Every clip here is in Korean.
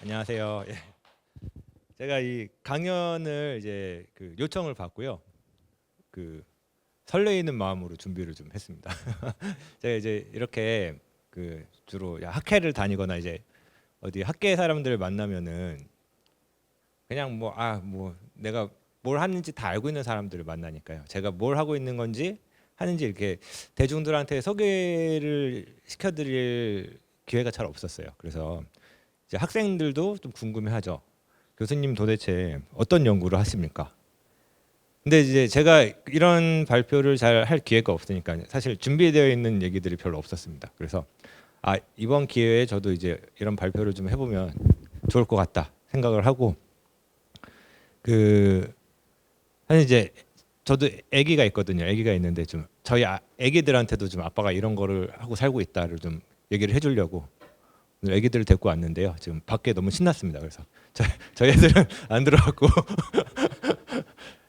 안녕하세요. 예. 제가 이 강연을 이제 그 요청을 받고요. 그 설레이는 마음으로 준비를 좀 했습니다. 제가 이제 이렇게 그 주로 학회를 다니거나 이제 어디 학계 사람들을 만나면은 그냥 뭐 내가 뭘 하는지 다 알고 있는 사람들을 만나니까요. 제가 뭘 하고 있는 건지 하는지 이렇게 대중들한테 소개를 시켜드릴 기회가 잘 없었어요. 그래서 이제 학생들도 좀 궁금해하죠. 교수님 도대체 어떤 연구를 하십니까? 근데 이제 제가 이런 발표를 잘 할 기회가 없으니까 사실 준비되어 있는 얘기들이 별로 없었습니다. 그래서 이번 기회에 저도 이제 이런 발표를 좀 해보면 좋을 것 같다 생각을 하고 사실 이제 저도 아기가 있거든요. 아기가 있는데 좀 저희 아기들한테도 좀 아빠가 이런 거를 하고 살고 있다를 좀 얘기를 해주려고 오늘 아기들을 데리고 왔는데요. 지금 밖에 너무 신났습니다. 그래서 저희 애들은 안 들어왔고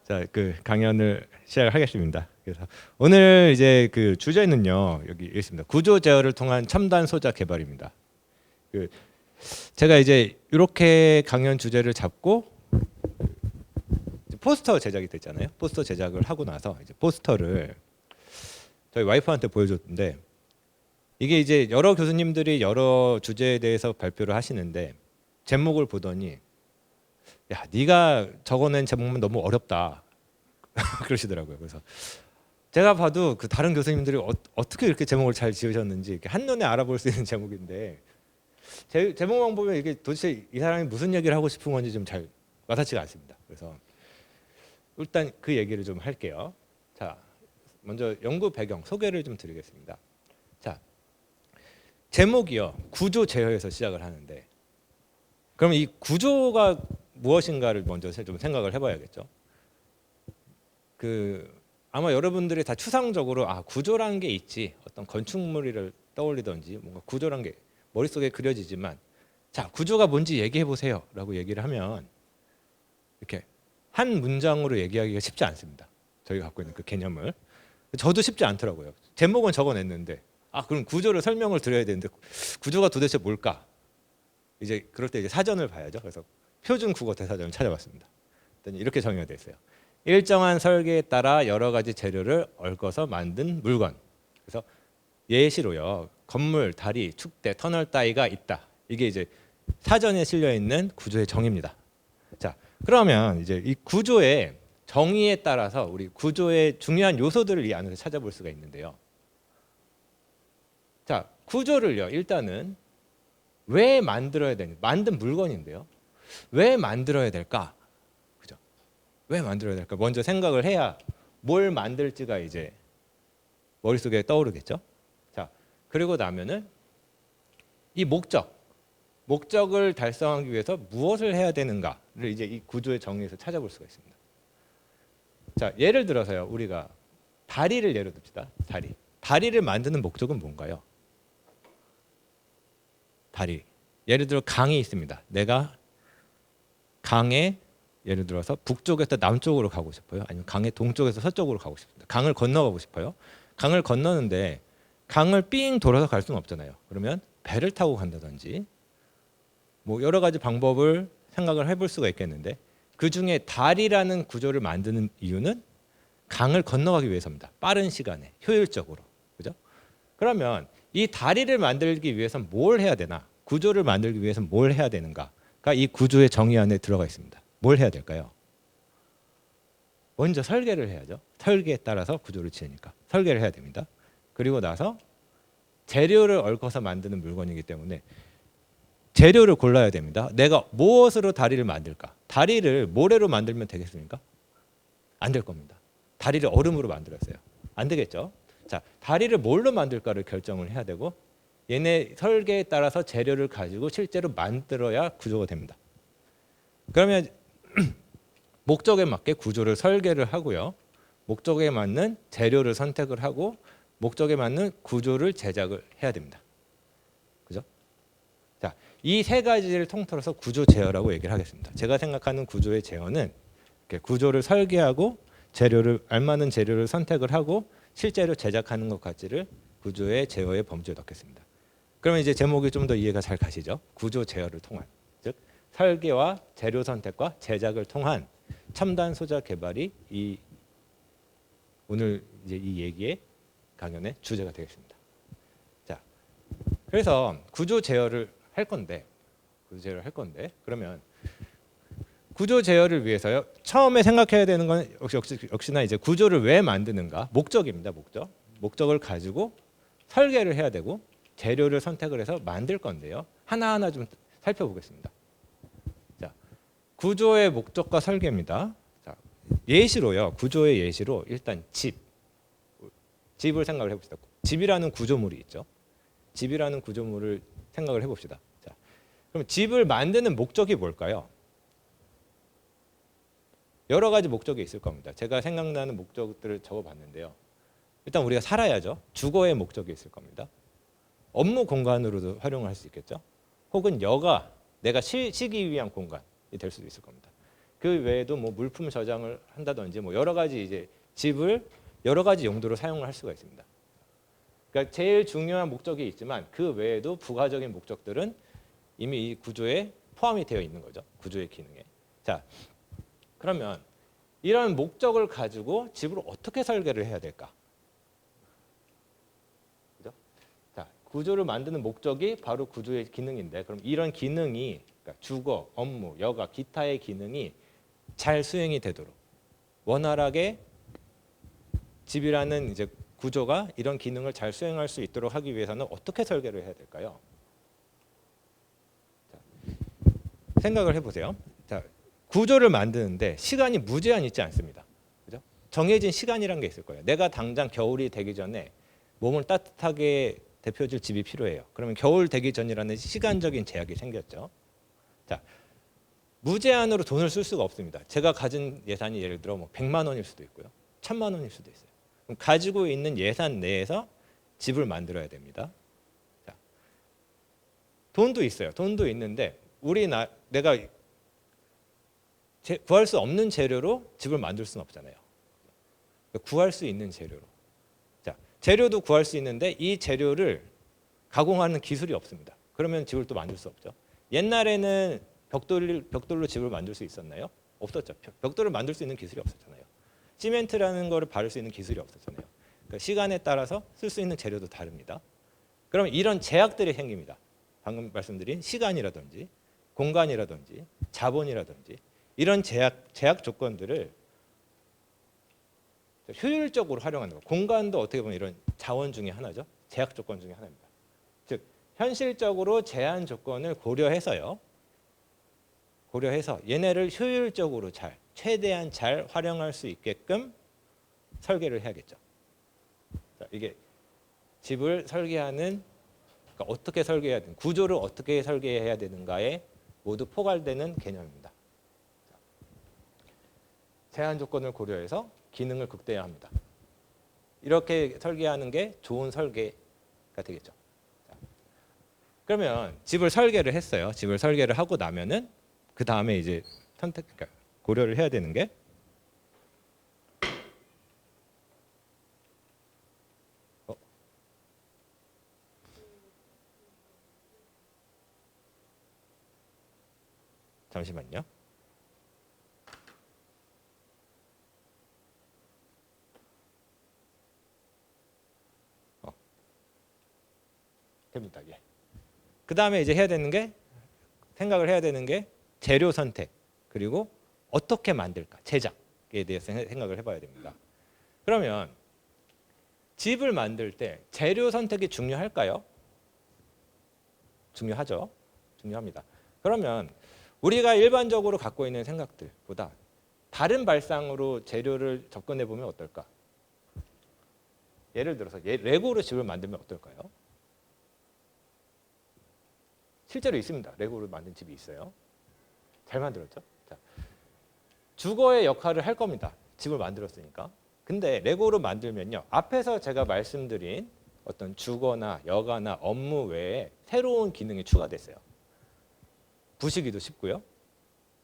자, 그 강연을 시작하겠습니다. 그래서 오늘 이제 그 주제는요. 여기 있습니다. 구조 제어를 통한 첨단 소자 개발입니다. 그 제가 이제 이렇게 강연 주제를 잡고 포스터 제작이 됐잖아요. 포스터 제작을 하고 나서 이제 포스터를 저희 와이프한테 보여줬는데 이게 이제 여러 교수님들이 여러 주제에 대해서 발표를 하시는데 제목을 보더니 야, 네가 적어낸 제목은 너무 어렵다. 그러시더라고요. 그래서 제가 봐도 그 다른 교수님들이 어떻게 이렇게 제목을 잘 지으셨는지 이렇게 한눈에 알아볼 수 있는 제목인데 제목만 보면 이게 도대체 이 사람이 무슨 얘기를 하고 싶은 건지 좀 잘 와닿지가 않습니다. 그래서 일단 그 얘기를 좀 할게요. 자, 먼저 연구 배경 소개를 좀 드리겠습니다. 자, 제목이요. 구조 제어에서 시작을 하는데 그럼 이 구조가 무엇인가를 먼저 좀 생각을 해봐야겠죠. 아마 여러분들이 다 추상적으로 구조라는 게 있지 어떤 건축물을 떠올리든지 뭔가 구조라는 게 머릿속에 그려지지만 자 구조가 뭔지 얘기해 보세요라고 얘기를 하면 이렇게 한 문장으로 얘기하기가 쉽지 않습니다. 저희가 갖고 있는 그 개념을 저도 쉽지 않더라고요. 제목은 적어냈는데 그럼 구조를 설명을 드려야 되는데 구조가 도대체 뭘까? 이제 그럴 때 이제 사전을 봐야죠. 그래서 표준 국어 대사전을 찾아봤습니다. 이렇게 정의가 돼 있어요. 일정한 설계에 따라 여러 가지 재료를 얽어서 만든 물건. 그래서 예시로요. 건물, 다리, 축대, 터널 따위가 있다. 이게 이제 사전에 실려 있는 구조의 정의입니다. 자, 그러면 이제 이 구조의 정의에 따라서 우리 구조의 중요한 요소들을 이 안에서 찾아볼 수가 있는데요. 자, 구조를요. 일단은 왜 만들어야 되는? 만든 물건인데요. 왜 만들어야 될까? 왜 만들어야 될까? 먼저 생각을 해야 뭘 만들지가 이제 머릿속에 떠오르겠죠. 자, 그리고 나면은 이 목적을 달성하기 위해서 무엇을 해야 되는가를 이제 이 구조의 정의에서 찾아볼 수가 있습니다. 자, 예를 들어서요. 우리가 다리를 예로 듭시다. 다리를 만드는 목적은 뭔가요? 다리. 예를 들어 강이 있습니다. 내가 강에 예를 들어서 북쪽에서 남쪽으로 가고 싶어요. 아니면 강의 동쪽에서 서쪽으로 가고 싶습니다. 강을 건너가고 싶어요. 강을 건너는데 강을 삥 돌아서 갈 수는 없잖아요. 그러면 배를 타고 간다든지 뭐 여러 가지 방법을 생각을 해볼 수가 있겠는데 그 중에 다리라는 구조를 만드는 이유는 강을 건너가기 위해서입니다. 빠른 시간에 효율적으로. 그죠? 그러면 이 다리를 만들기 위해서는 뭘 해야 되나? 구조를 만들기 위해서는 뭘 해야 되는가가 이 구조의 정의 안에 들어가 있습니다. 뭘 해야 될까요? 먼저 설계를 해야죠. 설계에 따라서 구조를 지으니까 설계를 해야 됩니다. 그리고 나서 재료를 얽어서 만드는 물건이기 때문에 재료를 골라야 됩니다. 내가 무엇으로 다리를 만들까? 다리를 모래로 만들면 되겠습니까? 안 될 겁니다. 다리를 얼음으로 만들었어요. 안 되겠죠? 자, 다리를 뭘로 만들까를 결정을 해야 되고 얘네 설계에 따라서 재료를 가지고 실제로 만들어야 구조가 됩니다. 그러면 목적에 맞게 구조를 설계를 하고요. 목적에 맞는 재료를 선택을 하고 목적에 맞는 구조를 제작을 해야 됩니다. 그죠? 자, 이 세 가지를 통틀어서 구조 제어라고 얘기를 하겠습니다. 제가 생각하는 구조의 제어는 구조를 설계하고 알맞은 재료를 선택을 하고 실제로 제작하는 것까지를 구조의 제어의 범주에 넣겠습니다. 그러면 이제 제목이 좀 더 이해가 잘 가시죠? 구조 제어를 통한, 즉 설계와 재료 선택과 제작을 통한 첨단 소자 개발이 오늘 이제 이 얘기의 강연의 주제가 되겠습니다. 자, 그래서 구조 제어를 할 건데 그러면 구조 제어를 위해서요. 처음에 생각해야 되는 건 역시나 이제 구조를 왜 만드는가? 목적입니다. 목적을 가지고 설계를 해야 되고 재료를 선택을 해서 만들 건데요. 하나하나 좀 살펴보겠습니다. 자, 구조의 목적과 설계입니다. 자, 예시로요. 구조의 예시로 일단 집을 생각을 해봅시다. 집이라는 구조물이 있죠. 집이라는 구조물을 생각을 해봅시다. 자, 그럼 집을 만드는 목적이 뭘까요? 여러 가지 목적이 있을 겁니다. 제가 생각나는 목적들을 적어봤는데요. 일단 우리가 살아야죠. 주거의 목적이 있을 겁니다. 업무 공간으로도 활용을 할 수 있겠죠. 혹은 여가, 내가 쉬기 위한 공간이 될 수도 있을 겁니다. 그 외에도 뭐 물품 저장을 한다든지 뭐 여러 가지 이제 집을 여러 가지 용도로 사용을 할 수가 있습니다. 그러니까 제일 중요한 목적이 있지만 그 외에도 부가적인 목적들은 이미 이 구조에 포함이 되어 있는 거죠. 구조의 기능에. 자, 그러면 이런 목적을 가지고 집을 어떻게 설계를 해야 될까? 그죠? 자, 구조를 만드는 목적이 바로 구조의 기능인데, 그럼 이런 기능이 그러니까 주거, 업무, 여가, 기타의 기능이 잘 수행이 되도록 원활하게 집이라는 이제 구조가 이런 기능을 잘 수행할 수 있도록 하기 위해서는 어떻게 설계를 해야 될까요? 자, 생각을 해보세요. 자, 구조를 만드는데 시간이 무제한 있지 않습니다. 그죠? 정해진 시간이란 게 있을 거예요. 내가 당장 겨울이 되기 전에 몸을 따뜻하게 데펴줄 집이 필요해요. 그러면 겨울 되기 전이라는 시간적인 제약이 생겼죠. 자, 무제한으로 돈을 쓸 수가 없습니다. 제가 가진 예산이 예를 들어 뭐 100만 원일 수도 있고요. 1000만 원일 수도 있어요. 그럼 가지고 있는 예산 내에서 집을 만들어야 됩니다. 자, 돈도 있어요. 돈도 있는데 내가 구할 수 없는 재료로 집을 만들 수는 없잖아요. 구할 수 있는 재료로. 자, 재료도 구할 수 있는데 이 재료를 가공하는 기술이 없습니다. 그러면 집을 또 만들 수 없죠. 옛날에는 벽돌로 집을 만들 수 있었나요? 없었죠. 벽돌을 만들 수 있는 기술이 없었잖아요. 시멘트라는 거를 바를 수 있는 기술이 없었잖아요. 그러니까 시간에 따라서 쓸 수 있는 재료도 다릅니다. 그럼 이런 제약들이 생깁니다. 방금 말씀드린 시간이라든지 공간이라든지 자본이라든지 이런 제약 조건들을 효율적으로 활용하는 거. 공간도 어떻게 보면 이런 자원 중에 하나죠. 제약 조건 중에 하나입니다. 즉 현실적으로 제한 조건을 고려해서 얘네를 효율적으로 최대한 잘 활용할 수 있게끔 설계를 해야겠죠. 자, 이게 집을 설계하는 그러니까 어떻게 설계해야 되는 구조를 어떻게 설계해야 되는가에 모두 포괄되는 개념입니다. 제한 조건을 고려해서 기능을 극대화합니다. 이렇게 설계하는 게 좋은 설계가 되겠죠. 자, 그러면 집을 설계를 했어요. 집을 설계를 하고 나면은 그 다음에 이제 그러니까 고려를 해야 되는 게 잠시만요. 됩니다. 예. 그 다음에 이제 생각을 해야 되는 게 재료 선택 그리고 어떻게 만들까 제작에 대해서 생각을 해봐야 됩니다. 그러면 집을 만들 때 재료 선택이 중요할까요? 중요하죠. 중요합니다. 그러면 우리가 일반적으로 갖고 있는 생각들보다 다른 발상으로 재료를 접근해 보면 어떨까? 예를 들어서 레고로 집을 만들면 어떨까요? 실제로 있습니다. 레고로 만든 집이 있어요. 잘 만들었죠? 자, 주거의 역할을 할 겁니다. 집을 만들었으니까. 근데 레고로 만들면요. 앞에서 제가 말씀드린 어떤 주거나 여가나 업무 외에 새로운 기능이 추가됐어요. 부시기도 쉽고요.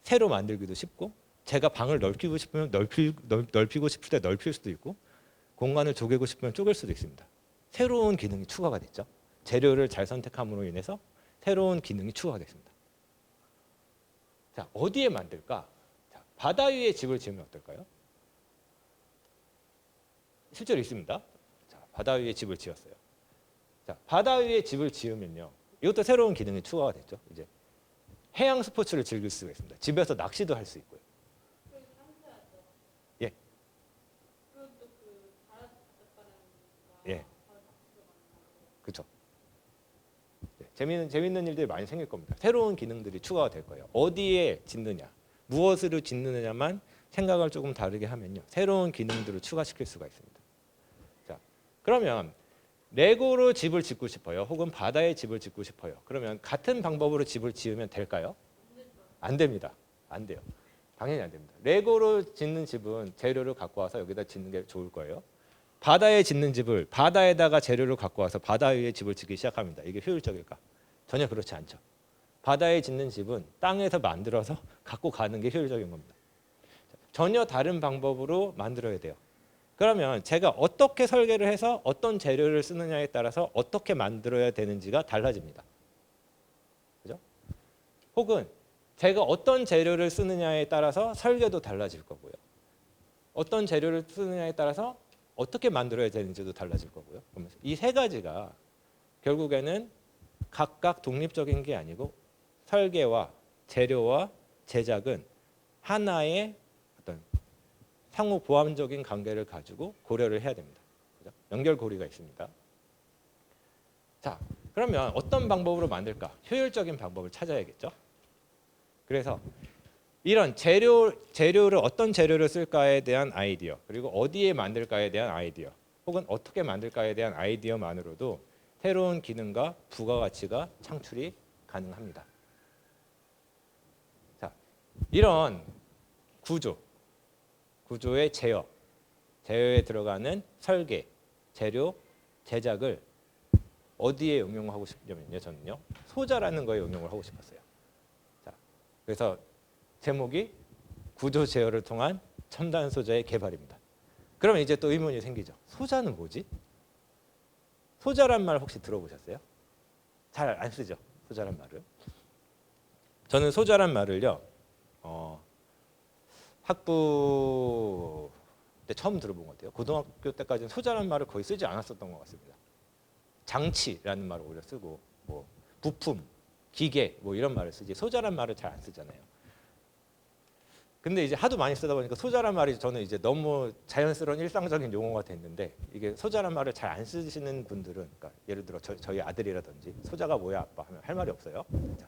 새로 만들기도 쉽고 제가 방을 넓히고 싶으면 넓히고 싶을 때 넓힐 수도 있고 공간을 쪼개고 싶으면 쪼갤 수도 있습니다. 새로운 기능이 추가가 됐죠. 재료를 잘 선택함으로 인해서 새로운 기능이 추가가 됐습니다. 자, 어디에 만들까? 자, 바다 위에 집을 지으면 어떨까요? 실제로 있습니다. 자, 바다 위에 집을 지었어요. 자, 바다 위에 집을 지으면요. 이것도 새로운 기능이 추가가 됐죠. 이제 해양 스포츠를 즐길 수가 있습니다. 집에서 낚시도 할 수 있고요. 예. 예. 그렇죠. 네, 재밌는 일들이 많이 생길 겁니다. 새로운 기능들이 추가가 될 거예요. 어디에 짓느냐, 무엇으로 짓느냐만 생각을 조금 다르게 하면요, 새로운 기능들을 추가시킬 수가 있습니다. 자, 그러면 레고로 집을 짓고 싶어요. 혹은 바다에 집을 짓고 싶어요. 그러면 같은 방법으로 집을 지으면 될까요? 안 됩니다. 안 돼요. 당연히 안 됩니다. 레고로 짓는 집은 재료를 갖고 와서 여기다 짓는 게 좋을 거예요. 바다에 짓는 집을 바다에다가 재료를 갖고 와서 바다 위에 집을 짓기 시작합니다. 이게 효율적일까? 전혀 그렇지 않죠. 바다에 짓는 집은 땅에서 만들어서 갖고 가는 게 효율적인 겁니다. 전혀 다른 방법으로 만들어야 돼요. 그러면 제가 어떻게 설계를 해서 어떤 재료를 쓰느냐에 따라서 어떻게 만들어야 되는지가 달라집니다. 그죠? 혹은 제가 어떤 재료를 쓰느냐에 따라서 설계도 달라질 거고요. 어떤 재료를 쓰느냐에 따라서 어떻게 만들어야 되는지도 달라질 거고요. 이 세 가지가 결국에는 각각 독립적인 게 아니고 설계와 재료와 제작은 하나의 어떤 상호 보완적인 관계를 가지고 고려를 해야 됩니다. 그죠? 연결고리가 있습니다. 자, 그러면 어떤 방법으로 만들까? 효율적인 방법을 찾아야겠죠. 그래서 이런 재료를 어떤 재료를 쓸까에 대한 아이디어, 그리고 어디에 만들까에 대한 아이디어, 혹은 어떻게 만들까에 대한 아이디어만으로도 새로운 기능과 부가가치가 창출이 가능합니다. 자, 이런 구조의 제어에 들어가는 설계, 재료, 제작을 어디에 응용하고 싶냐면요, 저는요, 소자라는 거에 응용을 하고 싶었어요. 자, 그래서 제목이 구조 제어를 통한 첨단 소자의 개발입니다. 그러면 이제 또 의문이 생기죠. 소자는 뭐지? 소자란 말 혹시 들어보셨어요? 잘 안 쓰죠, 소자란 말을. 저는 소자란 말을요, 학부 때 처음 들어본 것 같아요. 고등학교 때까지는 소자란 말을 거의 쓰지 않았었던 것 같습니다. 장치라는 말을 오히려 쓰고, 뭐 부품, 기계 뭐 이런 말을 쓰지 소자란 말을 잘 안 쓰잖아요. 근데 이제 하도 많이 쓰다 보니까 소자란 말이 저는 이제 너무 자연스러운 일상적인 용어가 됐는데, 이게 소자란 말을 잘 안 쓰시는 분들은, 그러니까 예를 들어 저희 아들이라든지 소자가 뭐야 아빠 하면 할 말이 없어요. 자,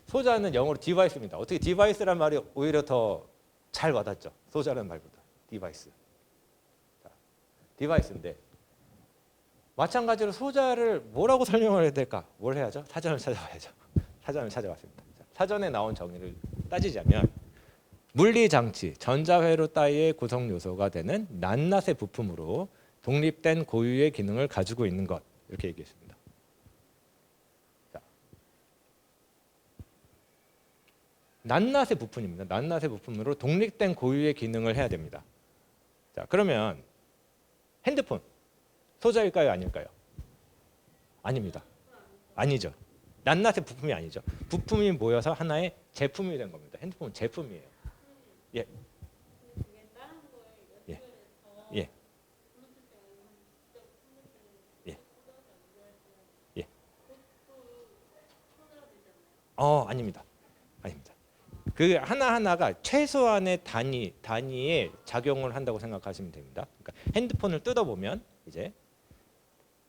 소자는 영어로 디바이스입니다. 어떻게 디바이스란 말이 오히려 더 잘 와닿죠, 소자란 말보다. 디바이스. 자, 디바이스인데 마찬가지로 소자를 뭐라고 설명을 해야 될까? 뭘 해야죠? 사전을 찾아봐야죠. 사전을 찾아봤습니다. 자, 사전에 나온 정의를 따지자면 물리장치, 전자회로 따위의 구성 요소가 되는 낱낱의 부품으로 독립된 고유의 기능을 가지고 있는 것, 이렇게 얘기했습니다. 자, 낱낱의 부품입니다. 낱낱의 부품으로 독립된 고유의 기능을 해야 됩니다. 자, 그러면 핸드폰 소자일까요, 아닐까요? 아닙니다. 아니죠. 낱낱의 부품이 아니죠. 부품이 모여서 하나의 제품이 된 겁니다. 핸드폰은 제품이에요. 예. 예. 예. 예. 예. 아닙니다. 아닙니다. 그 하나하나가 최소한의 단위의 작용을 한다고 생각하시면 됩니다. 그러니까 핸드폰을 뜯어보면 이제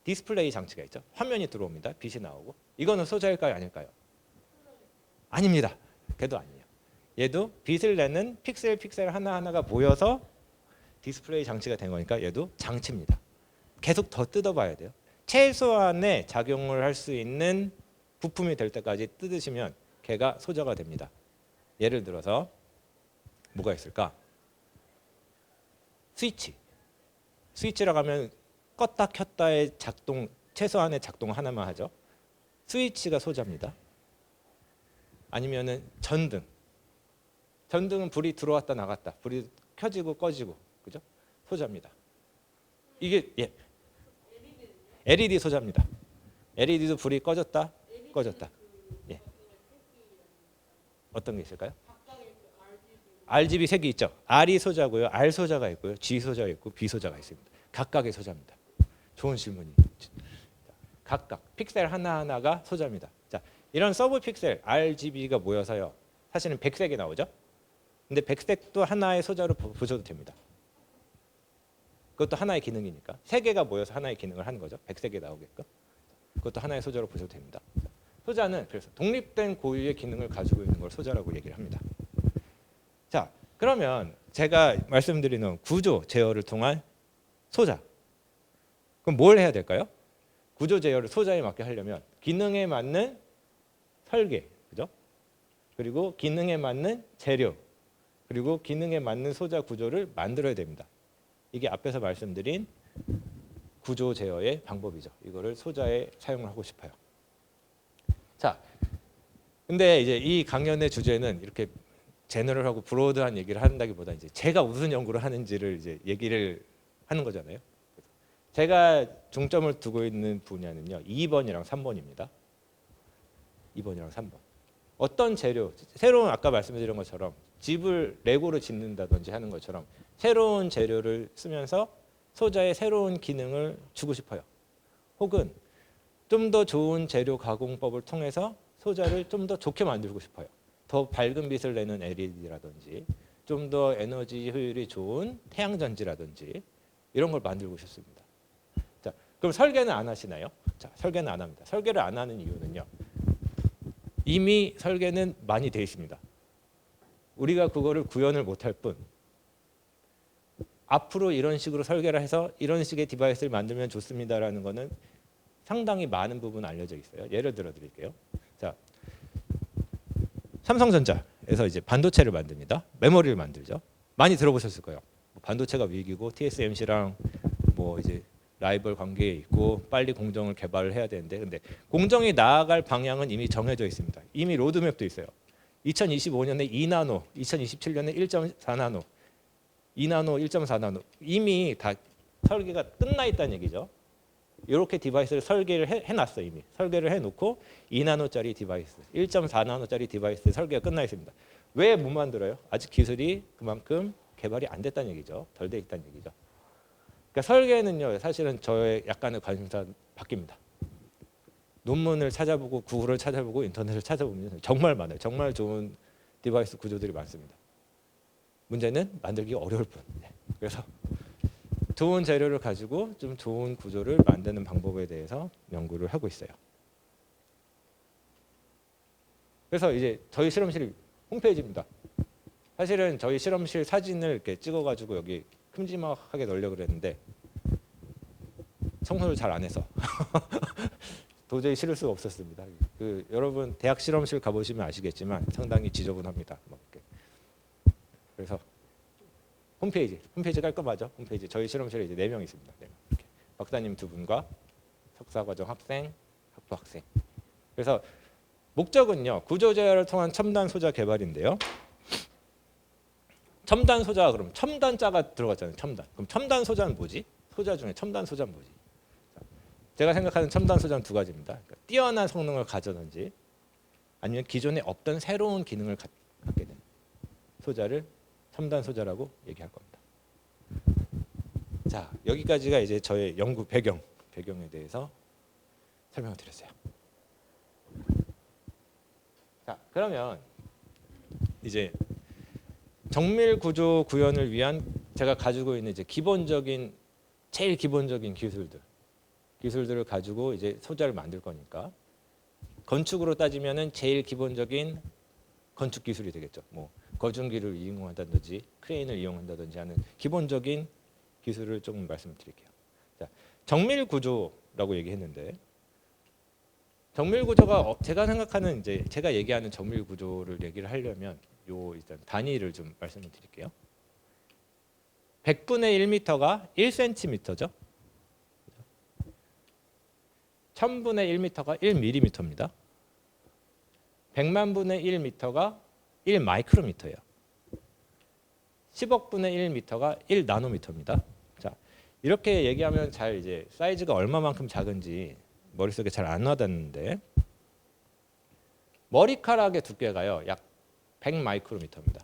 디스플레이 장치가 있죠. 화면이 들어옵니다. 빛이 나오고. 이거는 소자일까요, 아닐까요? 아닙니다. 걔도 아니에요. 얘도 빛을 내는 픽셀 하나하나가 모여서 디스플레이 장치가 된 거니까 얘도 장치입니다. 계속 더 뜯어봐야 돼요. 최소한의 작용을 할 수 있는 부품이 될 때까지 뜯으시면 걔가 소자가 됩니다. 예를 들어서 뭐가 있을까? 스위치라고 하면 껐다 켰다의 작동, 최소한의 작동 하나만 하죠. 스위치가 소자입니다. 아니면은 전등은 불이 들어왔다 나갔다, 불이 켜지고 꺼지고, 그죠? 소자입니다. 이게 LED 소자입니다. LED도 불이 꺼졌다 예. 어떤 게 있을까요? RGB 색이 있죠. R이 소자고요. R 소자가 있고요. G 소자가 있고 B 소자가 있습니다. 각각의 소자입니다. 좋은 질문이. 각각 픽셀 하나하나가 소자입니다. 자, 이런 서브 픽셀 RGB가 모여서요. 사실은 백색이 나오죠. 근데 백색도 하나의 소자로 보셔도 됩니다. 그것도 하나의 기능이니까. 세 개가 모여서 하나의 기능을 하는 거죠. 백색이 나오게끔. 그것도 하나의 소자로 보셔도 됩니다. 소자는 그래서 독립된 고유의 기능을 가지고 있는 걸 소자라고 얘기를 합니다. 자, 그러면 제가 말씀드리는 구조 제어를 통한 소자. 그럼 뭘 해야 될까요? 구조 제어를 소자에 맞게 하려면 기능에 맞는 설계, 그죠? 그리고 기능에 맞는 재료, 그리고 기능에 맞는 소자 구조를 만들어야 됩니다. 이게 앞에서 말씀드린 구조 제어의 방법이죠. 이거를 소자에 사용을 하고 싶어요. 자, 근데 이제 이 강연의 주제는 이렇게 제너럴하고 브로드한 얘기를 한다기보다 이제 제가 무슨 연구를 하는지를 이제 얘기를 하는 거잖아요. 제가 중점을 두고 있는 분야는요. 2번이랑 3번입니다. 2번이랑 3번. 어떤 재료, 새로운 아까 말씀드린 것처럼 집을 레고로 짓는다든지 하는 것처럼 새로운 재료를 쓰면서 소자에 새로운 기능을 주고 싶어요. 혹은 좀 더 좋은 재료 가공법을 통해서 소자를 좀 더 좋게 만들고 싶어요. 더 밝은 빛을 내는 LED라든지 좀 더 에너지 효율이 좋은 태양전지라든지 이런 걸 만들고 싶습니다. 자, 그럼 설계는 안 하시나요? 자, 설계는 안 합니다. 설계를 안 하는 이유는요. 이미 설계는 많이 돼 있습니다. 우리가 그거를 구현을 못할 뿐 앞으로 이런 식으로 설계를 해서 이런 식의 디바이스를 만들면 좋습니다라는 거는 상당히 많은 부분 알려져 있어요. 예를 들어 드릴게요. 자, 삼성전자에서 이제 반도체를 만듭니다. 메모리를 만들죠. 많이 들어보셨을 거예요. 반도체가 위기고 TSMC랑 뭐 이제 라이벌 관계에 있고 빨리 공정을 개발을 해야 되는데 근데 공정이 나아갈 방향은 이미 정해져 있습니다. 이미 로드맵도 있어요. 2025년에 2나노, 2027년에 1.4나노, 2나노, 1.4나노 이미 다 설계가 끝나 있다는 얘기죠. 이렇게 디바이스를 설계를 해놨어 이미. 설계를 해놓고 2나노짜리 디바이스, 1.4나노짜리 디바이스 설계가 끝나 있습니다. 왜 못 만들어요? 아직 기술이 그만큼 개발이 안 됐다는 얘기죠. 덜 돼 있다는 얘기죠. 그러니까 설계는요. 사실은 저의 약간의 관심사 바뀝니다. 논문을 찾아보고 구글을 찾아보고 인터넷을 찾아보면 정말 많아요. 정말 좋은 디바이스 구조들이 많습니다. 문제는 만들기 어려울 뿐. 그래서 좋은 재료를 가지고 좀 좋은 구조를 만드는 방법에 대해서 연구를 하고 있어요. 그래서 이제 저희 실험실 홈페이지입니다. 사실은 저희 실험실 사진을 이렇게 찍어가지고 여기 큼지막하게 넣으려고 그랬는데 청소를 잘 안 해서 도저히 실을 수가 없었습니다. 여러분 대학 실험실 가보시면 아시겠지만 상당히 지저분합니다. 그래서 홈페이지 깔끔하죠? 홈페이지 저희 실험실에 이제 4명 있습니다. 4명. 이렇게. 박사님 2분과 석사과정 학생, 학부 학생. 그래서 목적은요 구조 제어를 통한 첨단 소자 개발인데요. 첨단 소자가 그럼 첨단자가 들어갔잖아요. 첨단. 그럼 첨단 소자는 뭐지? 소자 중에 첨단 소자는 뭐지? 제가 생각하는 첨단 소자는 두 가지입니다. 그러니까 뛰어난 성능을 가져든지 아니면 기존에 없던 새로운 기능을 갖게 된 소자를 첨단 소자라고 얘기할 겁니다. 자, 여기까지가 이제 저의 연구 배경에 대해서 설명을 드렸어요. 자, 그러면 이제 정밀 구조 구현을 위한 제가 가지고 있는 이제 제일 기본적인 기술들을 가지고 이제 소자를 만들 거니까 건축으로 따지면은 제일 기본적인 건축 기술이 되겠죠. 뭐 거중기를 이용한다든지 크레인을 이용한다든지 하는 기본적인 기술을 조금 말씀드릴게요. 자, 정밀 구조라고 얘기했는데 정밀 구조가 제가 생각하는 이제 제가 얘기하는 정밀 구조를 얘기를 하려면 요 일단 단위를 좀 말씀을 드릴게요. 100분의 1m가 1cm죠. 1000분의 1m가 1mm입니다. 100만 분의 1m가 1마이크로미터예요. 10억분의 1m가 1나노미터입니다. 자, 이렇게 얘기하면 잘 이제 사이즈가 얼마만큼 작은지 머릿속에 잘 안 와닿는데 머리카락의 두께가요. 약 100 마이크로미터입니다.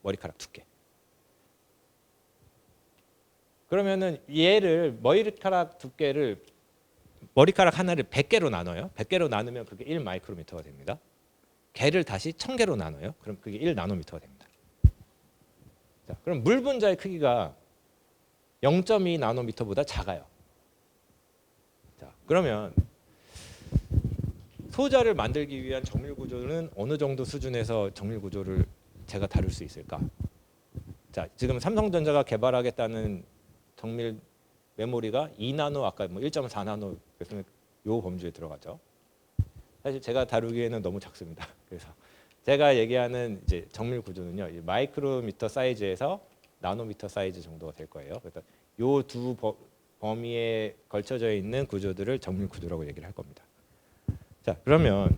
머리카락 두께. 그러면은 얘를 머리카락 두께를 머리카락 하나를 100개로 나눠요. 100개로 나누면 그게 1 마이크로미터가 됩니다. 개를 다시 1000개로 나눠요. 그럼 그게 1 나노미터가 됩니다. 자, 그럼 물 분자의 크기가 0.2 나노미터보다 작아요. 자, 그러면 소자를 만들기 위한 정밀 구조는 어느 정도 수준에서 정밀 구조를 제가 다룰 수 있을까? 자, 지금 삼성전자가 개발하겠다는 정밀 메모리가 2나노 아까 뭐 1.4나노 그랬으면 요 범주에 들어가죠. 사실 제가 다루기에는 너무 작습니다. 그래서 제가 얘기하는 이제 정밀 구조는요, 마이크로미터 사이즈에서 나노미터 사이즈 정도가 될 거예요. 그래서 요 두 범위에 걸쳐져 있는 구조들을 정밀 구조라고 얘기를 할 겁니다. 자, 그러면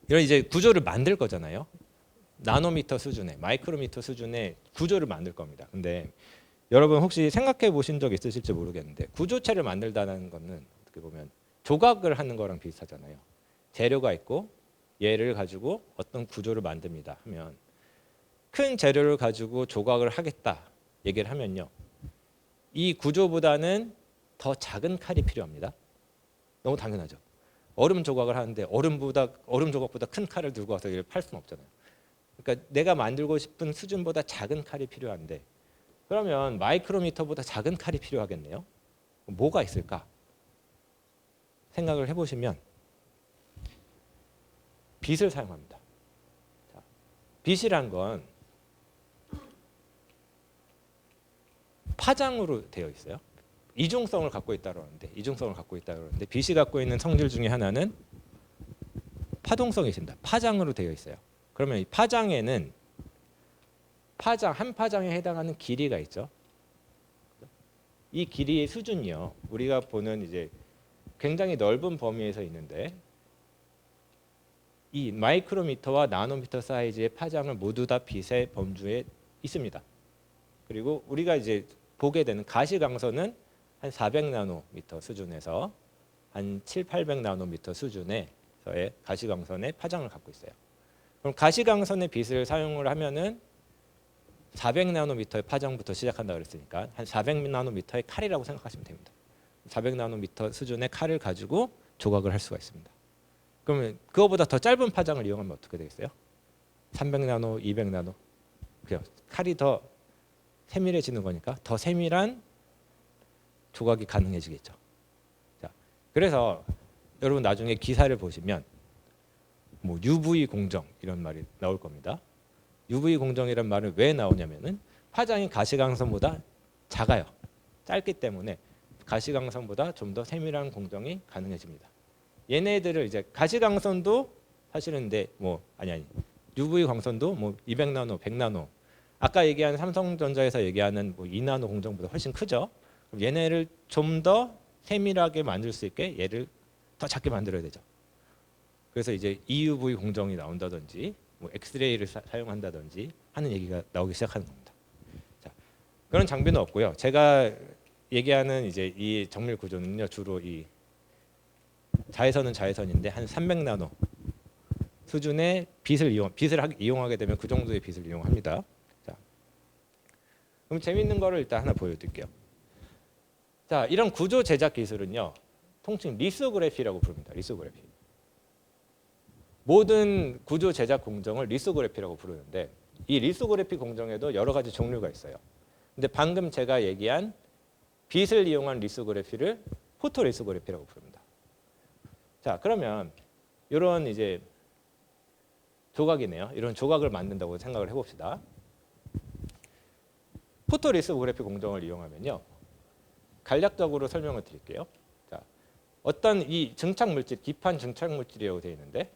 이런 이제 구조를 만들 거잖아요. 나노미터 수준의, 마이크로미터 수준의 구조를 만들 겁니다. 근데 여러분 혹시 생각해 보신 적 있으실지 모르겠는데 구조체를 만들다는 거는 어떻게 보면 조각을 하는 거랑 비슷하잖아요. 재료가 있고 얘를 가지고 어떤 구조를 만듭니다 하면 큰 재료를 가지고 조각을 하겠다 얘기를 하면요. 이 구조보다는 더 작은 칼이 필요합니다. 너무 당연하죠. 얼음 조각을 하는데 얼음 조각보다 큰 칼을 들고 와서 이걸 팔 수는 없잖아요. 그러니까 내가 만들고 싶은 수준보다 작은 칼이 필요한데 그러면 마이크로미터보다 작은 칼이 필요하겠네요. 뭐가 있을까? 생각을 해보시면 빗을 사용합니다. 자, 빗이란 건 파장으로 되어 있어요. 이중성을 갖고 있다고 하는데 빗이 갖고 있는 성질 중에 하나는 파동성이 있습니다. 파장으로 되어 있어요. 그러면 이 파장에는 한 파장에 해당하는 길이가 있죠. 이 길이의 수준이요. 우리가 보는 이제 굉장히 넓은 범위에서 있는데 이 마이크로미터와 나노미터 사이즈의 파장을 모두 다 빗의 범주에 있습니다. 그리고 우리가 이제 보게 되는 가시광선은 한 400나노미터 수준에서 한 7, 800나노미터 수준에서의 가시광선의 파장을 갖고 있어요. 그럼 가시광선의 빗을 사용을 하면은 400나노미터의 파장부터 시작한다 그랬으니까 한 400나노미터의 칼이라고 생각하시면 됩니다. 400나노미터 수준의 칼을 가지고 조각을 할 수가 있습니다. 그러면 그거보다 더 짧은 파장을 이용하면 어떻게 되겠어요? 300나노, 200나노. 그래요. 칼이 더 세밀해지는 거니까 더 세밀한 조각이 가능해지겠죠. 자, 그래서 여러분 나중에 기사를 보시면 뭐 UV 공정 이런 말이 나올 겁니다. UV 공정이란 말은 왜 나오냐면은 파장이 가시광선보다 작아요. 짧기 때문에 가시광선보다 좀 더 세밀한 공정이 가능해집니다. 얘네들을 이제 가시광선도 사실은 근데 뭐 아니 UV 광선도 뭐 200나노, 100나노 아까 얘기한 삼성전자에서 얘기하는 뭐 2나노 공정보다 훨씬 크죠. 그럼 얘네를 좀 더 세밀하게 만들 수 있게 얘를 더 작게 만들어야 되죠. 그래서 이제 EUV 공정이 나온다든지 뭐 엑스레이를 사용한다든지 하는 얘기가 나오기 시작하는 겁니다. 자, 그런 장비는 없고요. 제가 얘기하는 이제 이 정밀 구조는요, 주로 이 자외선은 자외선인데 한 300나노 수준의 빛을 이용하게 되면 그 정도의 빛을 이용합니다. 자, 그럼 재밌는 거를 일단 하나 보여드릴게요. 자, 이런 구조 제작 기술은요, 통칭 리소그래피라고 부릅니다. 리소그래피. 모든 구조 제작 공정을 리소그래피라고 부르는데 이 리소그래피 공정에도 여러 가지 종류가 있어요. 근데 방금 제가 얘기한 빛을 이용한 리소그래피를 포토 리소그래피라고 부릅니다. 자, 그러면 이런 이제 조각이네요. 이런 조각을 만든다고 생각을 해봅시다. 포토 리소그래피 공정을 이용하면요, 간략적으로 설명을 드릴게요. 자, 어떤 이 증착 물질, 기판 증착 물질이라고 되어 있는데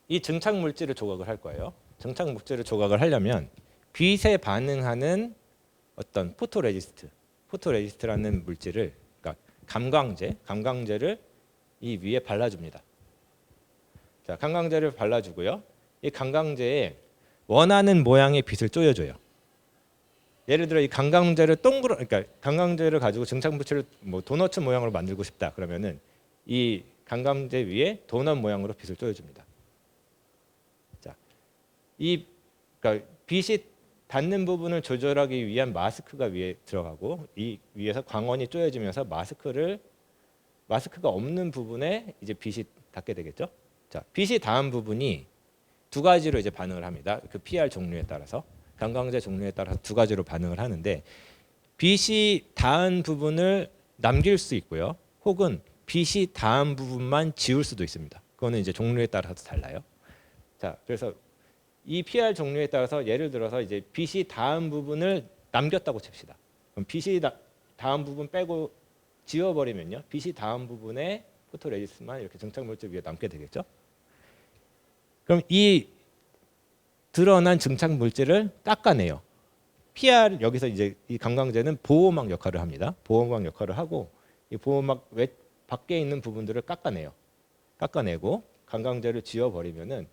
이 증착 물질을 조각을 할 거예요. 증착 물질을 조각을 하려면 빛에 반응하는 어떤 포토레지스트라는 물질을, 그러니까 감광제를 이 위에 발라줍니다. 자, 감광제를 발라주고요. 이 감광제에 원하는 모양의 빛을 쪼여줘요. 예를 들어 이 감광제를 그러니까 감광제를 가지고 증착 물질을 뭐 도너츠 모양으로 만들고 싶다. 그러면은 이 감광제 위에 도넛 모양으로 빛을 쪼여줍니다. 이 그러니까 빛이 닿는 부분을 조절하기 위한 마스크가 위에 들어가고 이 위에서 광원이 쪼여지면서 마스크가 없는 부분에 이제 빛이 닿게 되겠죠. 자, 빛이 닿은 부분이 두 가지로 이제 반응을 합니다. 그 PR 종류에 따라서 경광제 종류에 따라서 두 가지로 반응을 하는데 빛이 닿은 부분을 남길 수 있고요. 혹은 빛이 닿은 부분만 지울 수도 있습니다. 그거는 이제 종류에 따라서 달라요. 자, 그래서 이 PR 종류에 따라서 예를 들어서 이제 빛이 닿은 부분을 남겼다고 칩시다. 그럼 빛이 닿은 부분 빼고 지워버리면요, 빛이 닿은 부분에 포토레지스트만 이렇게 증착물질 위에 남게 되겠죠. 그럼 이 드러난 증착물질을 닦아내요. PR 여기서 이제 이 감광제는 보호막 역할을 합니다. 보호막 역할을 하고 이 보호막 밖에 있는 부분들을 깎아내고 감광제를 지워버리면은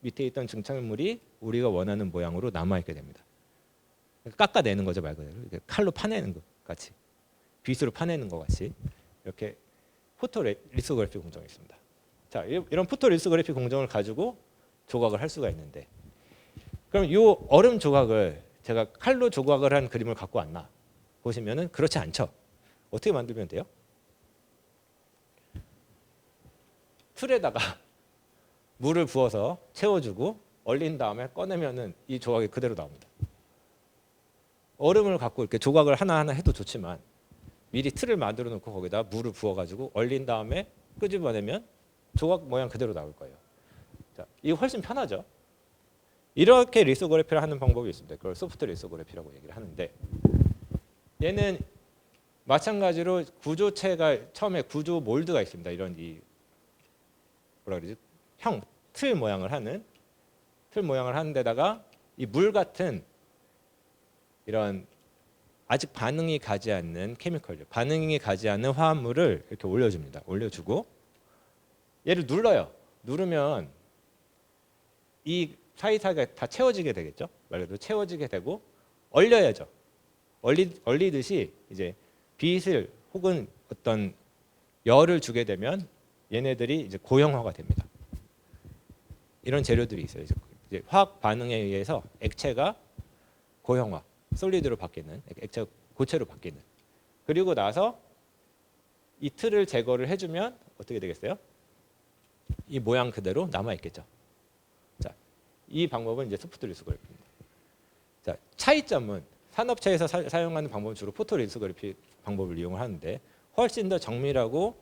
밑에 있던 증착물이 우리가 원하는 모양으로 남아있게 됩니다. 깎아내는 거죠, 말 그대로. 칼로 파내는 것 같이, 빗으로 파내는 것 같이 이렇게 포토 리소그래피 공정이 있습니다. 자, 이런 포토 리소그래피 공정을 가지고 조각을 할 수가 있는데, 그럼 이 얼음 조각을 제가 칼로 조각을 한 그림을 갖고 왔나 보시면은 그렇지 않죠. 어떻게 만들면 돼요? 틀에다가 물을 부어서 채워주고 얼린 다음에 꺼내면은 이 조각이 그대로 나옵니다. 얼음을 갖고 이렇게 조각을 하나하나 해도 좋지만 미리 틀을 만들어 놓고 거기다 물을 부어가지고 얼린 다음에 끄집어내면 조각 모양 그대로 나올 거예요. 자, 이거 훨씬 편하죠. 이렇게 리소그래피를 하는 방법이 있습니다. 그걸 소프트 리소그래피라고 얘기를 하는데, 얘는 마찬가지로 구조체가 처음에 구조 몰드가 있습니다. 이런 이 뭐라 그러지? 틀 모양을 하는 데다가 이 물 같은 이런 아직 반응이 가지 않는 케미컬, 반응이 가지 않는 화합물을 이렇게 올려줍니다. 올려주고 얘를 눌러요. 누르면 이 사이사이가 다 채워지게 되겠죠. 말 그대로 채워지게 되고 얼려야죠. 얼리듯이 이제 빛을 혹은 어떤 열을 주게 되면 얘네들이 이제 고형화가 됩니다. 이런 재료들이 있어요. 이제 화학 반응에 의해서 액체가 고형화, 솔리드로 바뀌는, 액체가 고체로 바뀌는. 그리고 나서 이 틀을 제거를 해주면 어떻게 되겠어요? 이 모양 그대로 남아 있겠죠. 자, 이 방법은 이제 소프트 리소그래피입니다. 자, 차이점은 산업체에서 사용하는 방법은 주로 포토 리소그래피 방법을 이용을 하는데 훨씬 더 정밀하고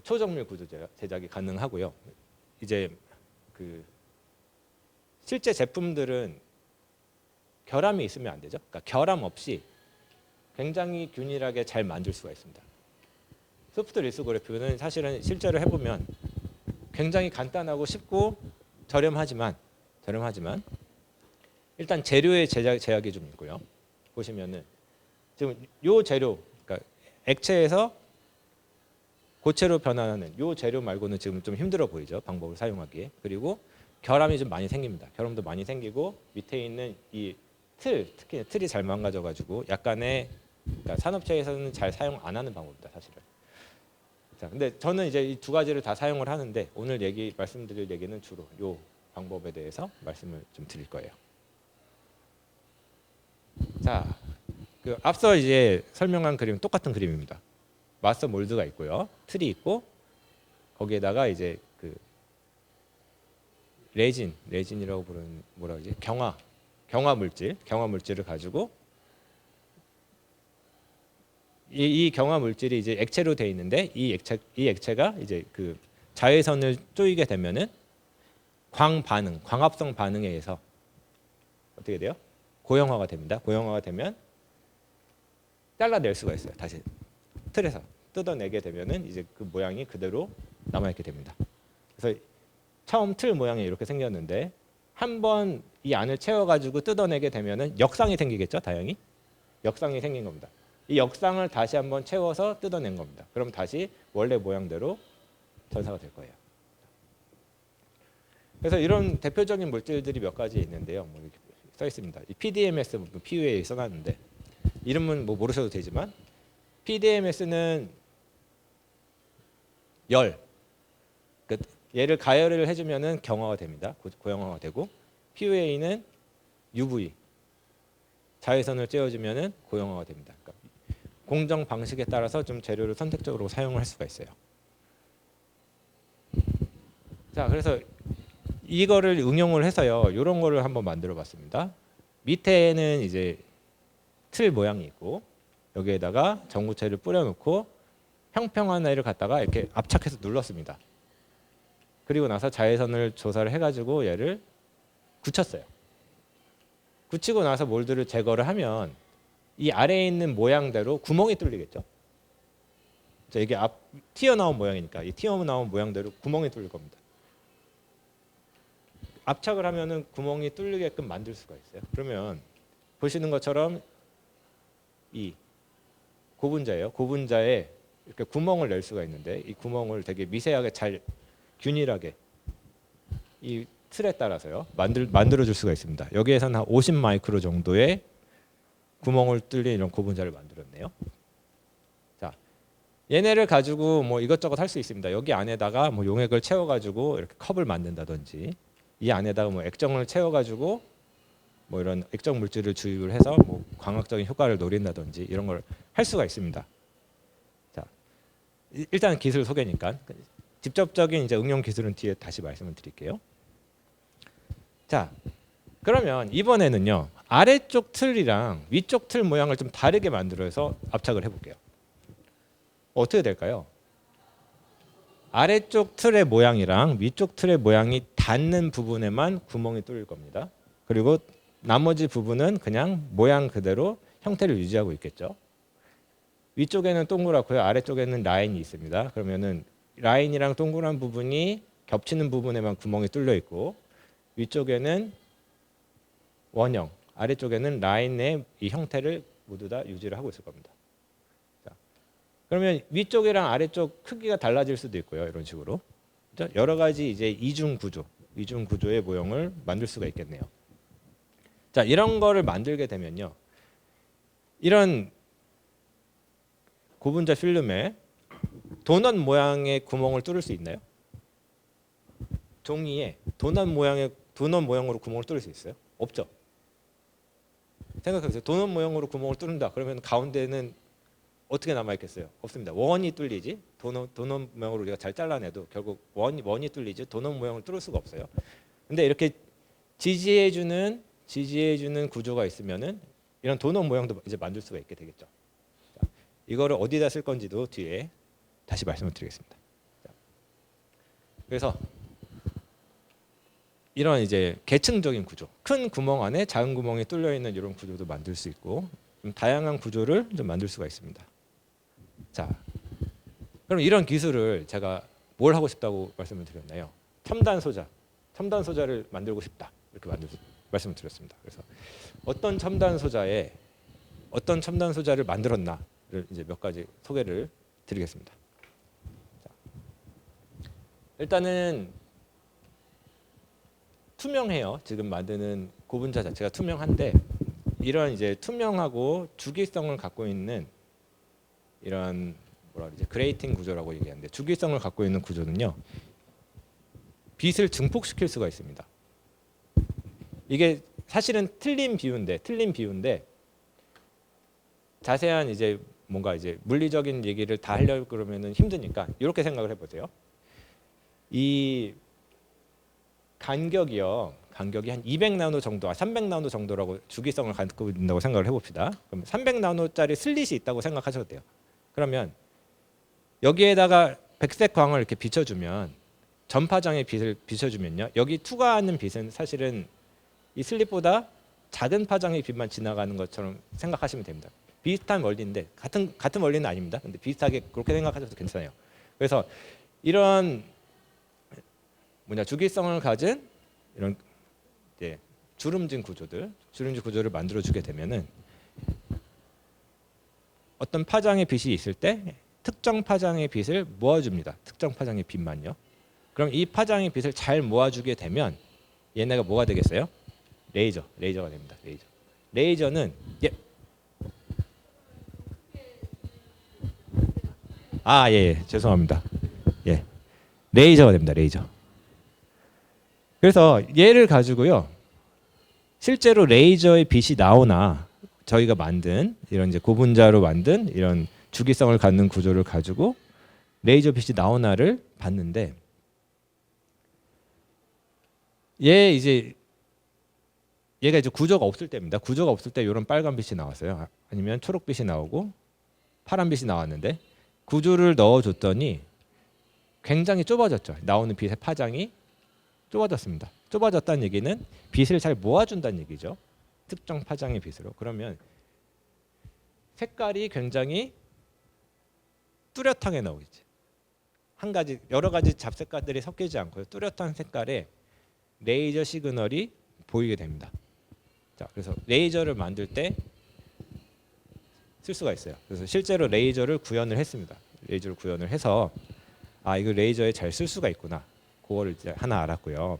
초정밀 구조 제작이 가능하고요. 이제 그 실제 제품들은 결함이 있으면 안 되죠. 그러니까 결함 없이 굉장히 균일하게 잘 만들 수가 있습니다. 소프트 리소그래피는 사실은 실제로 해보면 굉장히 간단하고 쉽고 저렴하지만 일단 재료의 제약이 좀 있고요. 보시면은 지금 요 재료, 그러니까 액체에서 고체로 변환하는 요 재료 말고는 지금 좀 힘들어 보이죠. 방법을 사용하기에. 그리고 결함이 좀 많이 생깁니다. 결함도 많이 생기고 밑에 있는 이 특히 틀이 잘 망가져가지고 약간의, 그러니까 산업체에서는 잘 사용 안 하는 방법입니다, 사실은. 자, 근데 저는 이제 이 두 가지를 다 사용을 하는데 오늘 말씀드릴 얘기는 주로 요 방법에 대해서 말씀을 좀 드릴 거예요. 자, 그 앞서 이제 설명한 그림은 똑같은 그림입니다. 마스터 몰드가 있고요, 틀이 있고 거기에다가 이제 그 레진이라고 부르는 뭐라 그러지? 경화 물질을 가지고 이 경화 물질이 이제 액체로 돼 있는데 이 액체가 이제 그 자외선을 쪼이게 되면은 광합성 반응에 의해서 어떻게 돼요? 고형화가 됩니다. 고형화가 되면 잘라낼 수가 있어요. 다시 틀에서 뜯어내게 되면은 이제 그 모양이 그대로 남아 있게 됩니다. 그래서 처음 틀 모양이 이렇게 생겼는데 한번 이 안을 채워가지고 뜯어내게 되면은 역상이 생기겠죠, 다행히. 역상이 생긴 겁니다. 이 역상을 다시 한번 채워서 뜯어낸 겁니다. 그럼 다시 원래 모양대로 전사가 될 거예요. 그래서 이런 대표적인 물질들이 몇 가지 있는데요. 뭐 이렇게 써 있습니다. 이 PDMS, PUA 써놨는데 이름은 뭐 모르셔도 되지만 PDMS는 열, 그 얘를 가열을 해주면은 경화가 됩니다. 고형화가 되고 PUA는 UV 자외선을 쬐어주면은 고형화가 됩니다. 그러니까 공정 방식에 따라서 좀 재료를 선택적으로 사용을 할 수가 있어요. 자, 그래서 이거를 응용을 해서요. 이런 거를 한번 만들어 봤습니다. 밑에는 이제 틀 모양이 있고 여기에다가 전구체를 뿌려 놓고 평평한 애를 갖다가 이렇게 압착해서 눌렀습니다. 그리고 나서 자외선을 조사를 해 가지고 얘를 굳혔어요. 굳히고 나서 몰드를 제거를 하면 이 아래에 있는 모양대로 구멍이 뚫리겠죠. 자, 이게 튀어나온 모양이니까 이 튀어나온 모양대로 구멍이 뚫릴 겁니다. 압착을 하면은 구멍이 뚫리게끔 만들 수가 있어요. 그러면 보시는 것처럼 이 고분자예요. 고분자에 이렇게 구멍을 낼 수가 있는데 이 구멍을 되게 미세하게 잘 균일하게 이 틀에 따라서요 만들어 줄 수가 있습니다. 여기에서는 한 50 마이크로 정도의 구멍을 뚫린 이런 고분자를 만들었네요. 자, 얘네를 가지고 뭐 이것저것 할 수 있습니다. 여기 안에다가 뭐 용액을 채워가지고 이렇게 컵을 만든다든지 이 안에다가 뭐 액정을 채워가지고 뭐 이런 액정 물질을 주입을 해서 뭐 광학적인 효과를 노린다든지 이런 걸 할 수가 있습니다. 자, 일단 기술 소개니까 직접적인 이제 응용 기술은 뒤에 다시 말씀을 드릴게요. 자, 그러면 이번에는요 아래쪽 틀이랑 위쪽 틀 모양을 좀 다르게 만들어서 압착을 해볼게요. 어떻게 될까요? 아래쪽 틀의 모양이랑 위쪽 틀의 모양이 닿는 부분에만 구멍이 뚫릴 겁니다. 그리고 나머지 부분은 그냥 모양 그대로 형태를 유지하고 있겠죠. 위쪽에는 동그랗고요. 아래쪽에는 라인이 있습니다. 그러면은 라인이랑 동그란 부분이 겹치는 부분에만 구멍이 뚫려 있고 위쪽에는 원형, 아래쪽에는 라인의 이 형태를 모두 다 유지를 하고 있을 겁니다. 자, 그러면 위쪽이랑 아래쪽 크기가 달라질 수도 있고요. 이런 식으로 여러 가지 이제 이중 구조의 모형을 만들 수가 있겠네요. 자, 이런 거를 만들게 되면요, 이런 고분자 필름에 도넛 모양의 구멍을 뚫을 수 있나요? 종이에 도넛 모양으로 구멍을 뚫을 수 있어요? 없죠. 생각해보세요. 도넛 모양으로 구멍을 뚫는다. 그러면 가운데는 어떻게 남아 있겠어요? 없습니다. 원이 뚫리지. 도넛 모양으로 우리가 잘 잘라내도 결국 원이 뚫리지. 도넛 모양을 뚫을 수가 없어요. 근데 이렇게 지지해주는 구조가 있으면은 이런 도넛 모양도 이제 만들 수가 있게 되겠죠. 자, 이거를 어디다 쓸 건지도 뒤에 다시 말씀을 드리겠습니다. 자, 그래서 이런 이제 계층적인 구조, 큰 구멍 안에 작은 구멍이 뚫려 있는 이런 구조도 만들 수 있고 좀 다양한 구조를 좀 만들 수가 있습니다. 자, 그럼 이런 기술을 제가 뭘 하고 싶다고 말씀을 드렸나요? 첨단 소자를 만들고 싶다 이렇게 말씀을 드렸습니다. 그래서 어떤 첨단 소자를 만들었나를 이제 몇 가지 소개를 드리겠습니다. 자, 일단은 투명해요. 지금 만드는 고분자 자체가 투명한데 이런 이제 투명하고 주기성을 갖고 있는 이런 뭐라 그러지? 그레이팅 구조라고 얘기하는데 주기성을 갖고 있는 구조는요, 빛을 증폭시킬 수가 있습니다. 이게 사실은 틀린 비유인데 자세한 이제 뭔가 이제 물리적인 얘기를 다 하려고 그러면은 힘드니까 이렇게 생각을 해보세요. 이 간격이 한 200나노 정도, 300나노 정도라고 주기성을 갖고 있다고 생각을 해봅시다. 그럼 300나노짜리 슬릿이 있다고 생각하셔도 돼요. 그러면 여기에다가 백색 광을 이렇게 비춰주면 전파장의 빛을 비춰주면요, 여기 투과하는 빛은 사실은 이 슬릿보다 작은 파장의 빛만 지나가는 것처럼 생각하시면 됩니다. 비슷한 원리인데 같은 원리는 아닙니다. 근데 비슷하게 그렇게 생각하셔도 괜찮아요. 그래서 이런 주기성을 가진 이런 이제 주름진 구조를 만들어주게 되면은 어떤 파장의 빛이 있을 때 특정 파장의 빛을 모아줍니다. 특정 파장의 빛만요. 그럼 이 파장의 빛을 잘 모아주게 되면 얘네가 뭐가 되겠어요? 레이저가 됩니다. 레이저는 예, 죄송합니다. 예, 레이저가 됩니다. 레이저. 그래서 얘를 가지고요. 실제로 레이저의 빛이 나오나 저희가 만든 이런 이제 고분자로 만든 이런 주기성을 갖는 구조를 가지고 레이저 빛이 나오나를 봤는데 얘가 이제 구조가 없을 때입니다. 구조가 없을 때 이런 빨간 빛이 나왔어요. 아니면 초록빛이 나오고 파란 빛이 나왔는데 구조를 넣어줬더니 굉장히 좁아졌죠. 나오는 빛의 파장이 좁아졌습니다. 좁아졌다는 얘기는 빛을 잘 모아준다는 얘기죠. 특정 파장의 빛으로. 그러면 색깔이 굉장히 뚜렷하게 나오겠지. 여러 가지 잡색깔들이 섞이지 않고요. 뚜렷한 색깔의 레이저 시그널이 보이게 됩니다. 자, 그래서 레이저를 만들 때 쓸 수가 있어요. 그래서 실제로 레이저를 구현을 했습니다. 레이저를 구현을 해서 이거 레이저에 잘 쓸 수가 있구나. 그거를 이제 하나 알았고요.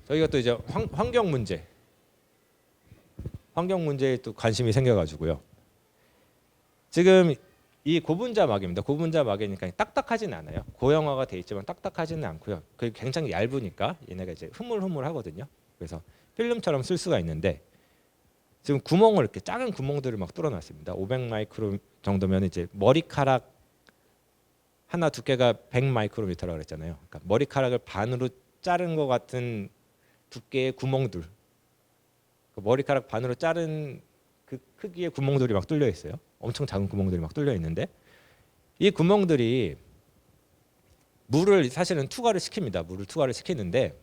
저희가 또 이제 환경 문제에 또 관심이 생겨가지고요. 지금 이 고분자 막입니다. 고분자 막이니까 딱딱하지는 않아요. 고형화가 돼 있지만 딱딱하지는 않고요. 그게 굉장히 얇으니까 얘네가 이제 흐물흐물하거든요. 그래서 필름처럼 쓸 수가 있는데 지금 구멍을 이렇게 작은 구멍들을 막 뚫어놨습니다. 500 마이크로 정도면 이제 머리카락 하나 두께가 100 마이크로미터라고 그랬잖아요. 그러니까 머리카락을 반으로 자른 것 같은 두께의 구멍들. 머리카락 반으로 자른 그 크기의 구멍들이 막 뚫려 있어요. 엄청 작은 구멍들이 막 뚫려 있는데 이 구멍들이 물을 사실은 투과를 시킵니다. 물을 투과를 시키는데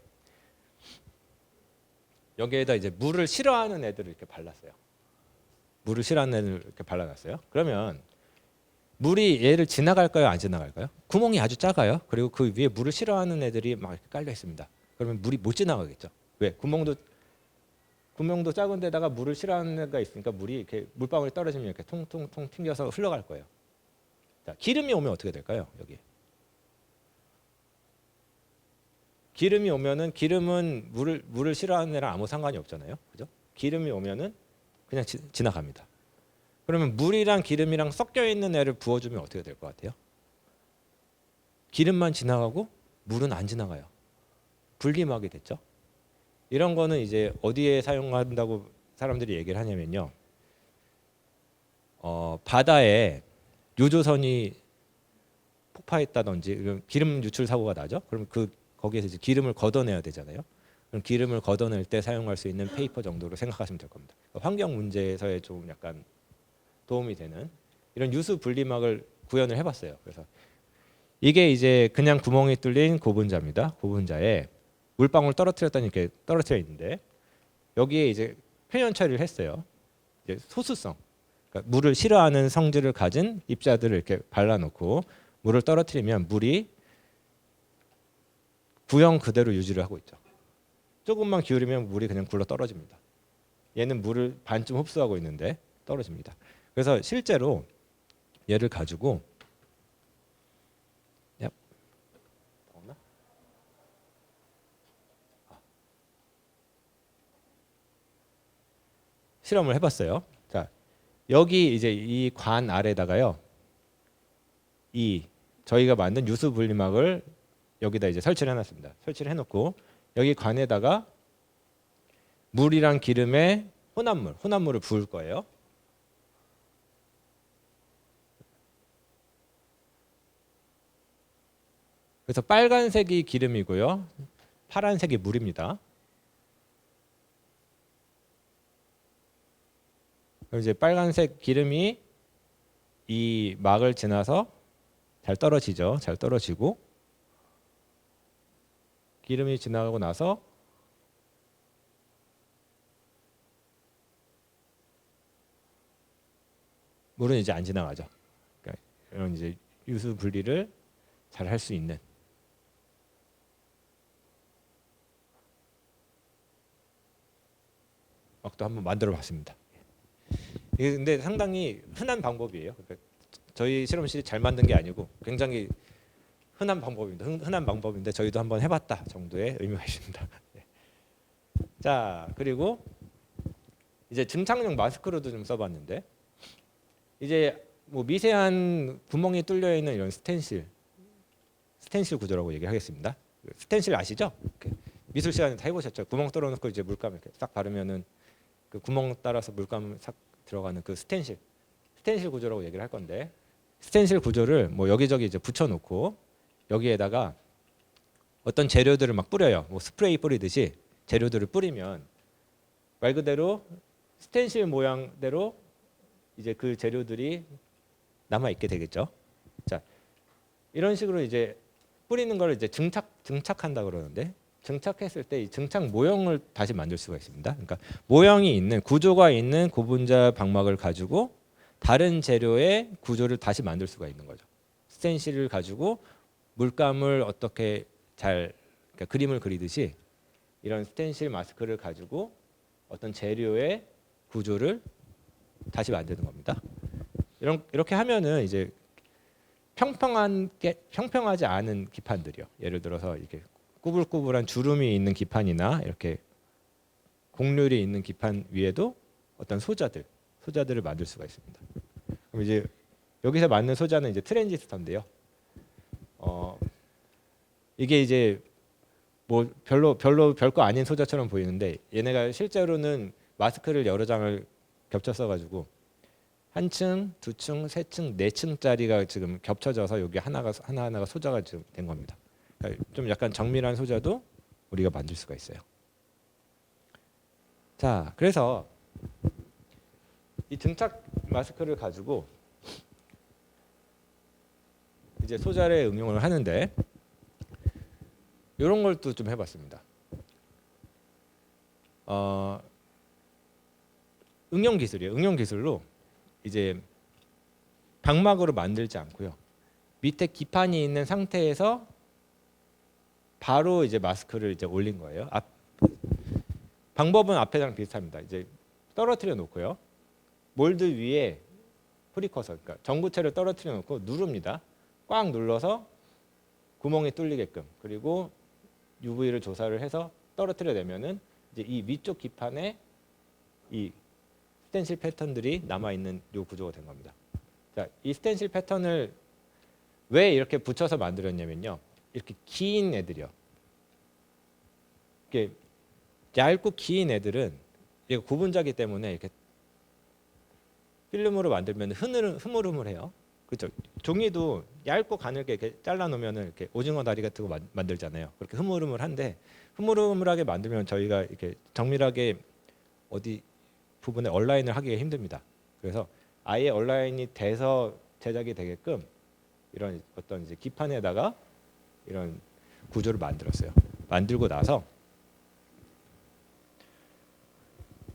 여기에다 이제 물을 싫어하는 애들을 이렇게 발랐어요. 물을 싫어하는 애들을 이렇게 발라놨어요. 그러면 물이 얘를 지나갈까요? 안 지나갈까요? 구멍이 아주 작아요. 그리고 그 위에 물을 싫어하는 애들이 막 이렇게 깔려 있습니다. 그러면 물이 못 지나가겠죠. 왜? 구멍도 작은 데다가 물을 싫어하는 애가 있으니까 물이 이렇게 물방울이 떨어지면 이렇게 통통통 튕겨서 흘러갈 거예요. 자, 기름이 오면 어떻게 될까요? 여기. 기름이 오면은 기름은 물을 싫어하는 애랑 아무 상관이 없잖아요. 그죠? 기름이 오면은 그냥 지나갑니다. 그러면 물이랑 기름이랑 섞여 있는 애를 부어주면 어떻게 될 것 같아요? 기름만 지나가고 물은 안 지나가요. 분리막이 됐죠. 이런 거는 이제 어디에 사용한다고 사람들이 얘기를 하냐면요. 바다에 유조선이 폭파했다든지 기름 유출 사고가 나죠. 그럼 거기에서 이제 기름을 걷어내야 되잖아요. 그럼 기름을 걷어낼 때 사용할 수 있는 페이퍼 정도로 생각하시면 될 겁니다. 환경 문제에서의 좀 약간 도움이 되는 이런 유수 분리막을 구현을 해봤어요. 그래서 이게 이제 그냥 구멍이 뚫린 고분자입니다. 고분자에 물방울 떨어뜨렸더니 이렇게 떨어뜨려 있는데 여기에 이제 표현 처리를 했어요. 이제 소수성, 그러니까 물을 싫어하는 성질을 가진 입자들을 이렇게 발라놓고 물을 떨어뜨리면 물이 구형 그대로 유지를 하고 있죠. 조금만 기울이면 물이 그냥 굴러 떨어집니다. 얘는 물을 반쯤 흡수하고 있는데 떨어집니다. 그래서 실제로 얘를 가지고 실험을 해봤어요. 자, 여기 이제 이 관 아래다가요, 저희가 만든 유수 분리막을 여기다 이제 설치를 해놨습니다. 설치를 해놓고 여기 관에다가 물이랑 기름에 혼합물을 부을 거예요. 그래서 빨간색이 기름이고요, 파란색이 물입니다. 그럼 이제 빨간색 기름이 이 막을 지나서 잘 떨어지죠. 잘 떨어지고 기름이 지나가고 나서 물은 이제 안 지나가죠. 그러니까 이런 이제 유수 분리를 잘 할 수 있는. 막도 한번 만들어봤습니다. 이게 근데 상당히 흔한 방법이에요. 그러니까 저희 실험실이 잘 만든 게 아니고 굉장히 흔한 방법입니다. 흔한 방법인데 저희도 한번 해봤다 정도의 의미가 있습니다. 네. 자, 그리고 이제 증착용 마스크로도 좀 써봤는데 이제 뭐 미세한 구멍이 뚫려 있는 이런 스텐실 구조라고 얘기하겠습니다. 스텐실 아시죠? 미술 시간에 다 해보셨죠? 구멍 뚫어놓고 이제 물감 이렇게 싹 바르면은 그 구멍 따라서 물감 싹 들어가는 그 스텐실 구조라고 얘기를 할 건데, 스텐실 구조를 뭐 여기저기 이제 붙여놓고 여기에다가 어떤 재료들을 막 뿌려요. 뭐 스프레이 뿌리듯이 재료들을 뿌리면 말 그대로 스텐실 모양대로 이제 그 재료들이 남아 있게 되겠죠. 자, 이런 식으로 이제 뿌리는 걸 이제 증착한다 그러는데, 증착했을 때 이 증착 모형을 다시 만들 수가 있습니다. 그러니까 모형이 있는 구조가 있는 고분자 방막을 가지고 다른 재료의 구조를 다시 만들 수가 있는 거죠. 스텐실을 가지고 물감을 어떻게 잘 그러니까 그림을 그리듯이 이런 스텐실 마스크를 가지고 어떤 재료의 구조를 다시 만드는 겁니다. 이렇게 하면은 이제 평평하지 않은 기판들이요. 예를 들어서 이렇게 꾸불꾸불한 주름이 있는 기판이나 이렇게 곡률이 있는 기판 위에도 어떤 소자들을 만들 수가 있습니다. 그럼 이제 여기서 만든 소자는 이제 트랜지스터인데요. 이게 이제 뭐 별거 아닌 소자처럼 보이는데, 얘네가 실제로는 마스크를 여러 장을 겹쳐 써가지고 한 층, 두 층, 세 층, 네 층짜리가 지금 겹쳐져서 여기 하나하나가 소자가 지금 된 겁니다. 그러니까 좀 약간 정밀한 소자도 우리가 만들 수가 있어요. 자, 그래서 이 증착 마스크를 가지고 이제 소자를 응용을 하는데, 이런 걸 또 좀 해봤습니다. 응용 기술이에요. 응용 기술로 이제 방막으로 만들지 않고요. 밑에 기판이 있는 상태에서 바로 이제 마스크를 이제 올린 거예요. 방법은 앞에랑 비슷합니다. 이제 떨어뜨려 놓고요. 몰드 위에 프리커서, 그러니까 전구체를 떨어뜨려 놓고 누릅니다. 꽉 눌러서 구멍이 뚫리게끔, 그리고 UV를 조사를 해서 떨어뜨려 내면은 이제 이 위쪽 기판에 이 스텐실 패턴들이 남아 있는 요 구조가 된 겁니다. 자, 이 스텐실 패턴을 왜 이렇게 붙여서 만들었냐면요. 이렇게 긴 애들이요. 이렇게 얇고 긴 애들은 얘가 고분자기 때문에 이렇게 필름으로 만들면 흐물흐물해요. 그렇죠. 종이도 얇고 가늘게 이렇게 잘라 놓으면은 이렇게 오징어 다리 같은 거 만들잖아요. 그렇게 흐물흐물한데, 흐물흐물하게 만들면 저희가 이렇게 정밀하게 어디 부분에 얼라인을 하기가 힘듭니다. 그래서 아예 얼라인이 돼서 제작이 되게끔 이런 어떤 이제 기판에다가 이런 구조를 만들었어요. 만들고 나서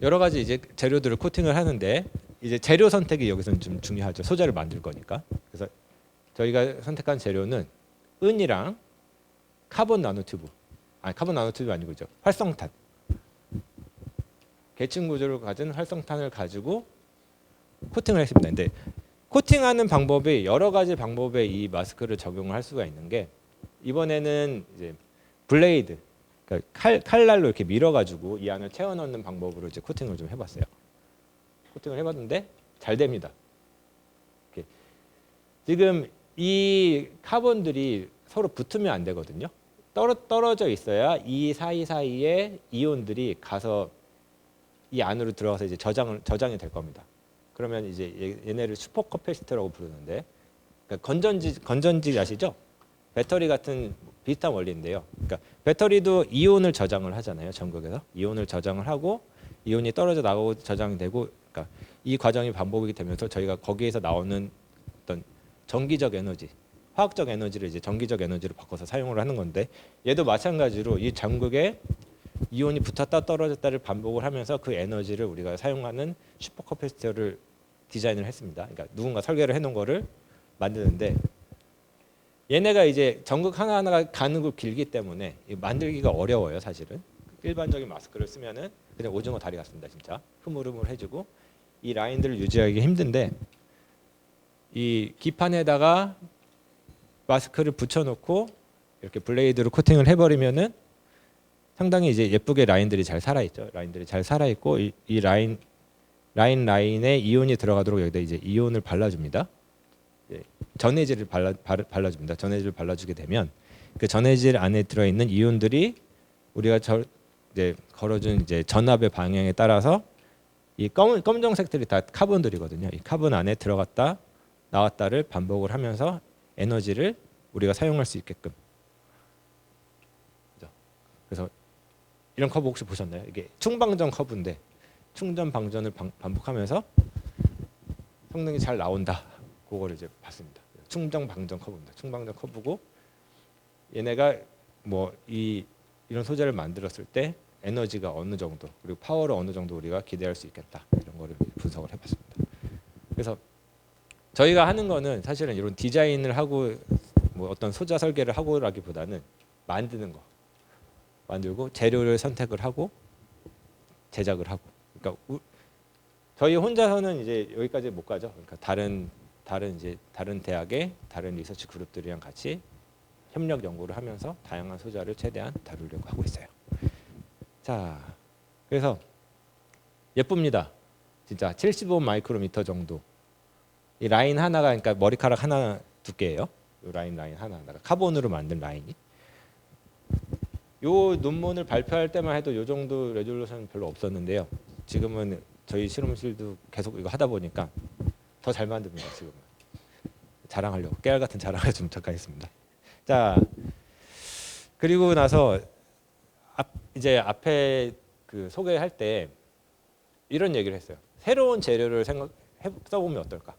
여러 가지 이제 재료들을 코팅을 하는데, 이제 재료 선택이 여기서는 좀 중요하죠. 소자를 만들 거니까. 그래서 저희가 선택한 재료는 은이랑 카본 나노튜브, 카본 나노튜브 아니고 활성탄, 계층 구조를 가진 활성탄을 가지고 코팅을 했습니다. 근데 코팅하는 방법이 여러 가지 방법에 이 마스크를 적용을 할 수가 있는 게, 이번에는 이제 블레이드, 그러니까 칼날로 이렇게 밀어가지고 이 안을 채워 넣는 방법으로 이제 코팅을 좀 해봤어요. 코팅을 해봤는데 잘 됩니다. 이렇게. 지금 이 카본들이 서로 붙으면 안 되거든요. 떨어져 있어야 이 사이사이에 이온들이 가서 이 안으로 들어가서 이제 저장이 될 겁니다. 그러면 이제 얘네를 슈퍼커패시터라고 부르는데, 그러니까 건전지 아시죠? 배터리 같은 비슷한 원리인데요. 그러니까 배터리도 이온을 저장을 하잖아요. 전극에서 이온을 저장을 하고 이온이 떨어져 나가고 저장이 되고, 그러니까 이 과정이 반복이 되면서 저희가 거기에서 나오는 어떤 전기적 에너지, 화학적 에너지를 이제 전기적 에너지로 바꿔서 사용을 하는 건데, 얘도 마찬가지로 이 전극에 이온이 붙었다 떨어졌다를 반복을 하면서 그 에너지를 우리가 사용하는 슈퍼커패시터를 디자인을 했습니다. 그러니까 누군가 설계를 해놓은 거를 만드는데, 얘네가 이제 전극 하나하나가 가늘고 길기 때문에 만들기가 어려워요. 사실은 일반적인 마스크를 쓰면은 그냥 오징어 다리 같습니다. 진짜 흐물흐물해지고 이 라인들을 유지하기 힘든데, 이 기판에다가 마스크를 붙여놓고 이렇게 블레이드로 코팅을 해버리면은 상당히 이제 예쁘게 라인들이 잘 살아있죠. 라인들이 잘 살아있고 이 라인에 이온이 들어가도록 여기다 이제 이온을 발라줍니다. 전해질을 발라줍니다. 전해질을 발라주게 되면 그 전해질 안에 들어있는 이온들이 우리가 이제 걸어준 이제 전압의 방향에 따라서 이 검정색들이 다 카본들이거든요. 이 카본 안에 들어갔다 나왔다를 반복을 하면서 에너지를 우리가 사용할 수 있게끔. 그래서 이런 커브 혹시 보셨나요? 이게 충방전 커브인데 충전 방전을 반복하면서 성능이 잘 나온다. 그거를 이제 봤습니다. 충전 방전 커브입니다. 충방전 커브고 얘네가 뭐 이런 소재를 만들었을 때 에너지가 어느 정도 그리고 파워를 어느 정도 우리가 기대할 수 있겠다. 이런 거를 분석을 해봤습니다. 그래서 저희가 하는 거는 사실은 이런 디자인을 하고 뭐 어떤 소자 설계를 하고라기보다는 만드는 거. 만들고 재료를 선택을 하고 제작을 하고. 그러니까 저희 혼자서는 이제 여기까지 못 가죠. 그러니까 다른 대학의 다른 리서치 그룹들이랑 같이 협력 연구를 하면서 다양한 소자를 최대한 다루려고 하고 있어요. 자, 그래서 예쁩니다. 진짜 75 마이크로미터 정도. 이 라인 하나가 그러니까 머리카락 하나 두께예요. 이 라인 하나가 카본으로 만든 라인이. 요 논문을 발표할 때만 해도 요 정도 레졸루션 별로 없었는데요. 지금은 저희 실험실도 계속 이거 하다 보니까 더 잘 만듭니다. 지금은. 자랑하려고 깨알 같은 자랑을 좀 잠깐 했습니다. 자, 그리고 나서 이제 앞에 그 소개할 때 이런 얘기를 했어요. 새로운 재료를 써보면 어떨까?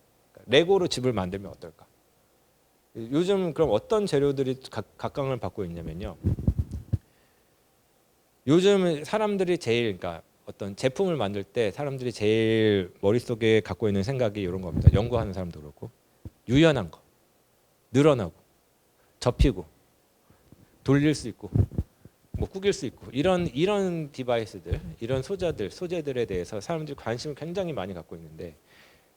레고로 집을 만들면 어떨까? 요즘 그럼 어떤 재료들이 각광을 받고 있냐면요. 요즘 사람들이 제일 그러니까 어떤 제품을 만들 때 사람들이 제일 머릿속에 갖고 있는 생각이 이런 겁니다. 연구하는 사람도 그렇고 유연한 거, 늘어나고 접히고 돌릴 수 있고 뭐 구길 수 있고 이런 디바이스들, 이런 소재들에 대해서 사람들이 관심을 굉장히 많이 갖고 있는데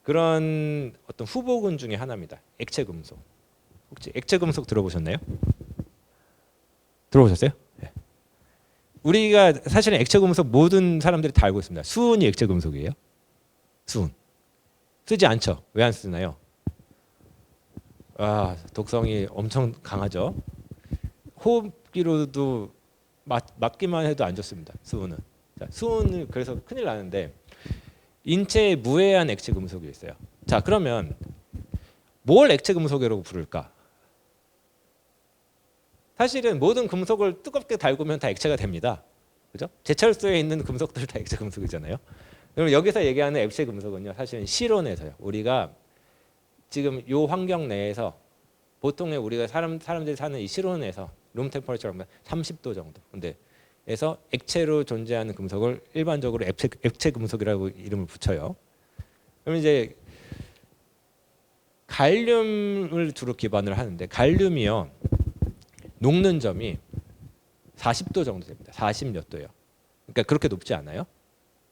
그런 어떤 후보군 중에 하나입니다. 액체 금속. 혹시 액체 금속 들어보셨나요? 들어보셨어요? 네. 우리가 사실은 액체 금속 모든 사람들이 다 알고 있습니다. 수은이 액체 금속이에요. 수은. 쓰지 않죠. 왜 안 쓰나요? 독성이 엄청 강하죠. 호흡기로도 맞기만 해도 안 좋습니다. 수은은. 자, 수은을 그래서 큰일 나는데 인체에 무해한 액체 금속이 있어요. 자, 그러면 뭘 액체 금속이라고 부를까? 사실은 모든 금속을 뜨겁게 달구면 다 액체가 됩니다. 그죠? 제철소에 있는 금속들 다 액체 금속이잖아요. 그럼 여기서 얘기하는 액체 금속은요, 사실은 실온에서요. 우리가 지금 이 환경 내에서 보통의 우리가 사람들이 사는 이 실온에서 룸 템퍼러처럼 30도 정도. 근데에서 액체로 존재하는 금속을 일반적으로 액체 금속이라고 이름을 붙여요. 그럼 이제 갈륨을 주로 기반을 하는데 갈륨이요. 녹는 점이 40도 정도 됩니다. 40몇 도요. 그러니까 그렇게 높지 않아요.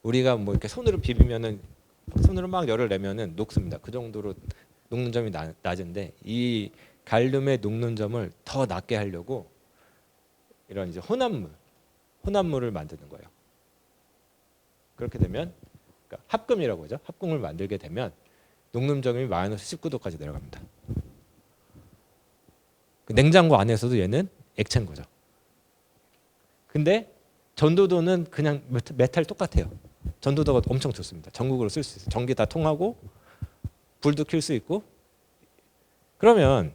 우리가 뭐 이렇게 손으로 비비면은 손으로 막 열을 내면은 녹습니다. 그 정도로 녹는 점이 낮은데 이 갈륨의 녹는 점을 더 낮게 하려고 이런 이제 혼합물을 만드는 거예요. 그렇게 되면 그러니까 합금이라고 하죠. 합금을 만들게 되면 녹는 점이 마이너스 19도까지 내려갑니다. 그 냉장고 안에서도 얘는 액체인 거죠. 근데 전도도는 그냥 메탈 똑같아요. 전도도가 엄청 좋습니다. 전국으로 쓸 수 있어요. 전기 다 통하고 불도 켤 수 있고. 그러면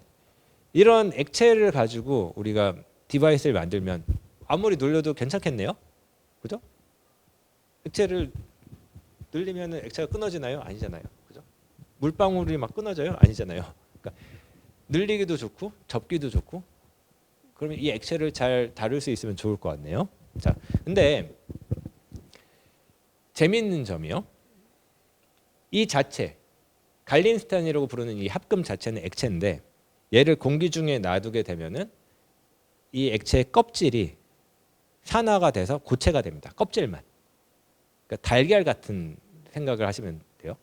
이런 액체를 가지고 우리가 디바이스를 만들면 아무리 눌려도 괜찮겠네요. 그죠? 액체를 늘리면 액체가 끊어지나요? 아니잖아요. 그죠? 물방울이 막 끊어져요? 아니잖아요. 그러니까 늘리기도 좋고 접기도 좋고 그러면 이 액체를 잘 다룰 수 있으면 좋을 것 같네요. 자, 근데 재미있는 점이요. 이 자체 갈린스탄이라고 부르는 이 합금 자체는 액체인데 얘를 공기 중에 놔두게 되면은 이 액체의 껍질이 산화가 돼서 고체가 됩니다. 껍질만. 그러니까 달걀 같은 생각을 하시면 돼요.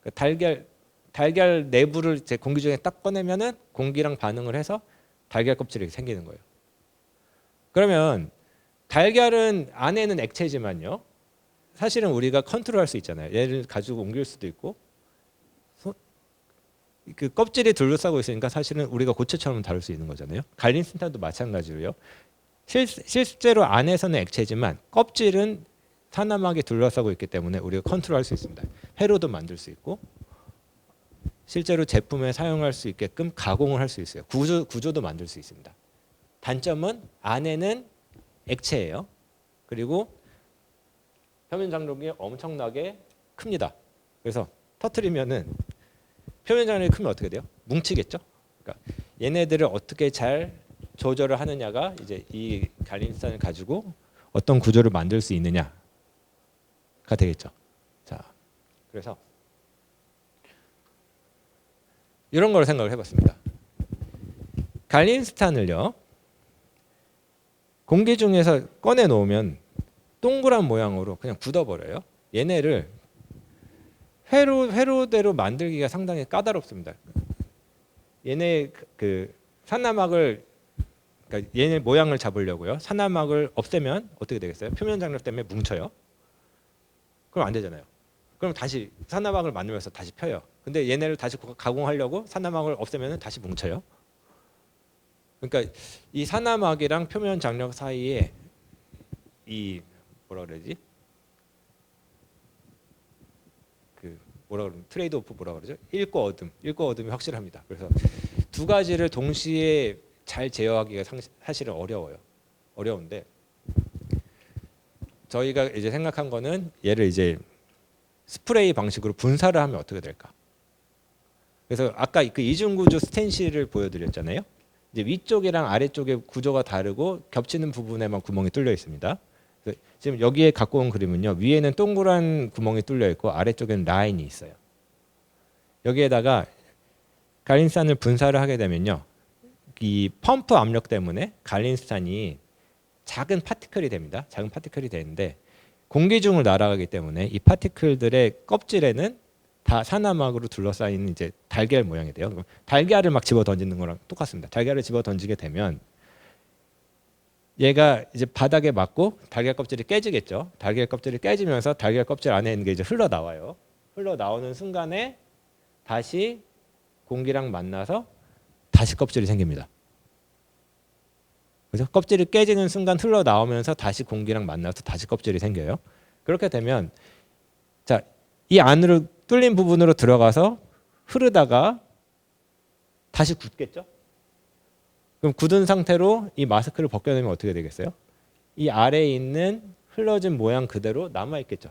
그러니까 달걀 내부를 이제 공기 중에 딱 꺼내면은 공기랑 반응을 해서 달걀 껍질이 생기는 거예요. 그러면 달걀은 안에는 액체지만요. 사실은 우리가 컨트롤할 수 있잖아요. 얘를 가지고 옮길 수도 있고 그 껍질이 둘러싸고 있으니까 사실은 우리가 고체처럼 다룰 수 있는 거잖아요. 갈린스탄도 마찬가지로요. 실제로 안에서는 액체지만 껍질은 산화막이 둘러싸고 있기 때문에 우리가 컨트롤할 수 있습니다. 회로도 만들 수 있고 실제로 제품에 사용할 수 있게끔 가공을 할 수 있어요. 구조도 만들 수 있습니다. 단점은 안에는 액체예요. 그리고 표면 장력이 엄청나게 큽니다. 그래서 터트리면은 표면 장력이 크면 어떻게 돼요? 뭉치겠죠. 그러니까 얘네들을 어떻게 잘 조절을 하느냐가 이제 이 갈린스탄을 가지고 어떤 구조를 만들 수 있느냐가 되겠죠. 자, 그래서 이런 걸 생각을 해봤습니다. 갈린스탄을요 공기 중에서 꺼내 놓으면 동그란 모양으로 그냥 굳어버려요. 얘네를 회로대로 만들기가 상당히 까다롭습니다. 얘네 그 산화막을 그러니까 얘네 모양을 잡으려고요. 산화막을 없애면 어떻게 되겠어요? 표면 장력 때문에 뭉쳐요. 그럼 안 되잖아요. 그럼 다시 산화막을 만들면서 다시 펴요. 근데 얘네를 다시 가공하려고 산화막을 없애면 다시 뭉쳐요. 그러니까 이 산화막이랑 표면 장력 사이에 이 뭐라 그러지? 그 뭐라 그러면 트레이드 오프 뭐라 그러죠? 잃고 얻음이 확실합니다. 그래서 두 가지를 동시에 잘 제어하기가 사실은 어려운데 저희가 이제 생각한 거는 얘를 이제 스프레이 방식으로 분사를 하면 어떻게 될까? 그래서 아까 그 이중구조 스텐실을 보여드렸잖아요. 이제 위쪽이랑 아래쪽의 구조가 다르고 겹치는 부분에만 구멍이 뚫려 있습니다. 지금 여기에 갖고 온 그림은요. 위에는 동그란 구멍이 뚫려 있고 아래쪽에는 라인이 있어요. 여기에다가 갈린스탄을 분사를 하게 되면요. 이 펌프 압력 때문에 갈린스탄이 작은 파티클이 됩니다. 작은 파티클이 되는데 공기 중을 날아가기 때문에 이 파티클들의 껍질에는 다 산화막으로 둘러싸인 이제 달걀 모양이 돼요. 그럼 달걀을 막 집어 던지는 거랑 똑같습니다. 달걀을 집어 던지게 되면 얘가 이제 바닥에 맞고 달걀 껍질이 깨지겠죠. 달걀 껍질이 깨지면서 달걀 껍질 안에 있는 게 이제 흘러나와요. 흘러나오는 순간에 다시 공기랑 만나서 다시 껍질이 생깁니다. 그래서 껍질이 깨지는 순간 흘러나오면서 다시 공기랑 만나서 다시 껍질이 생겨요. 그렇게 되면 자, 이 안으로 뚫린 부분으로 들어가서 흐르다가 다시 굳겠죠. 그럼 굳은 상태로 이 마스크를 벗겨내면 어떻게 되겠어요? 이 아래에 있는 흘러진 모양 그대로 남아있겠죠.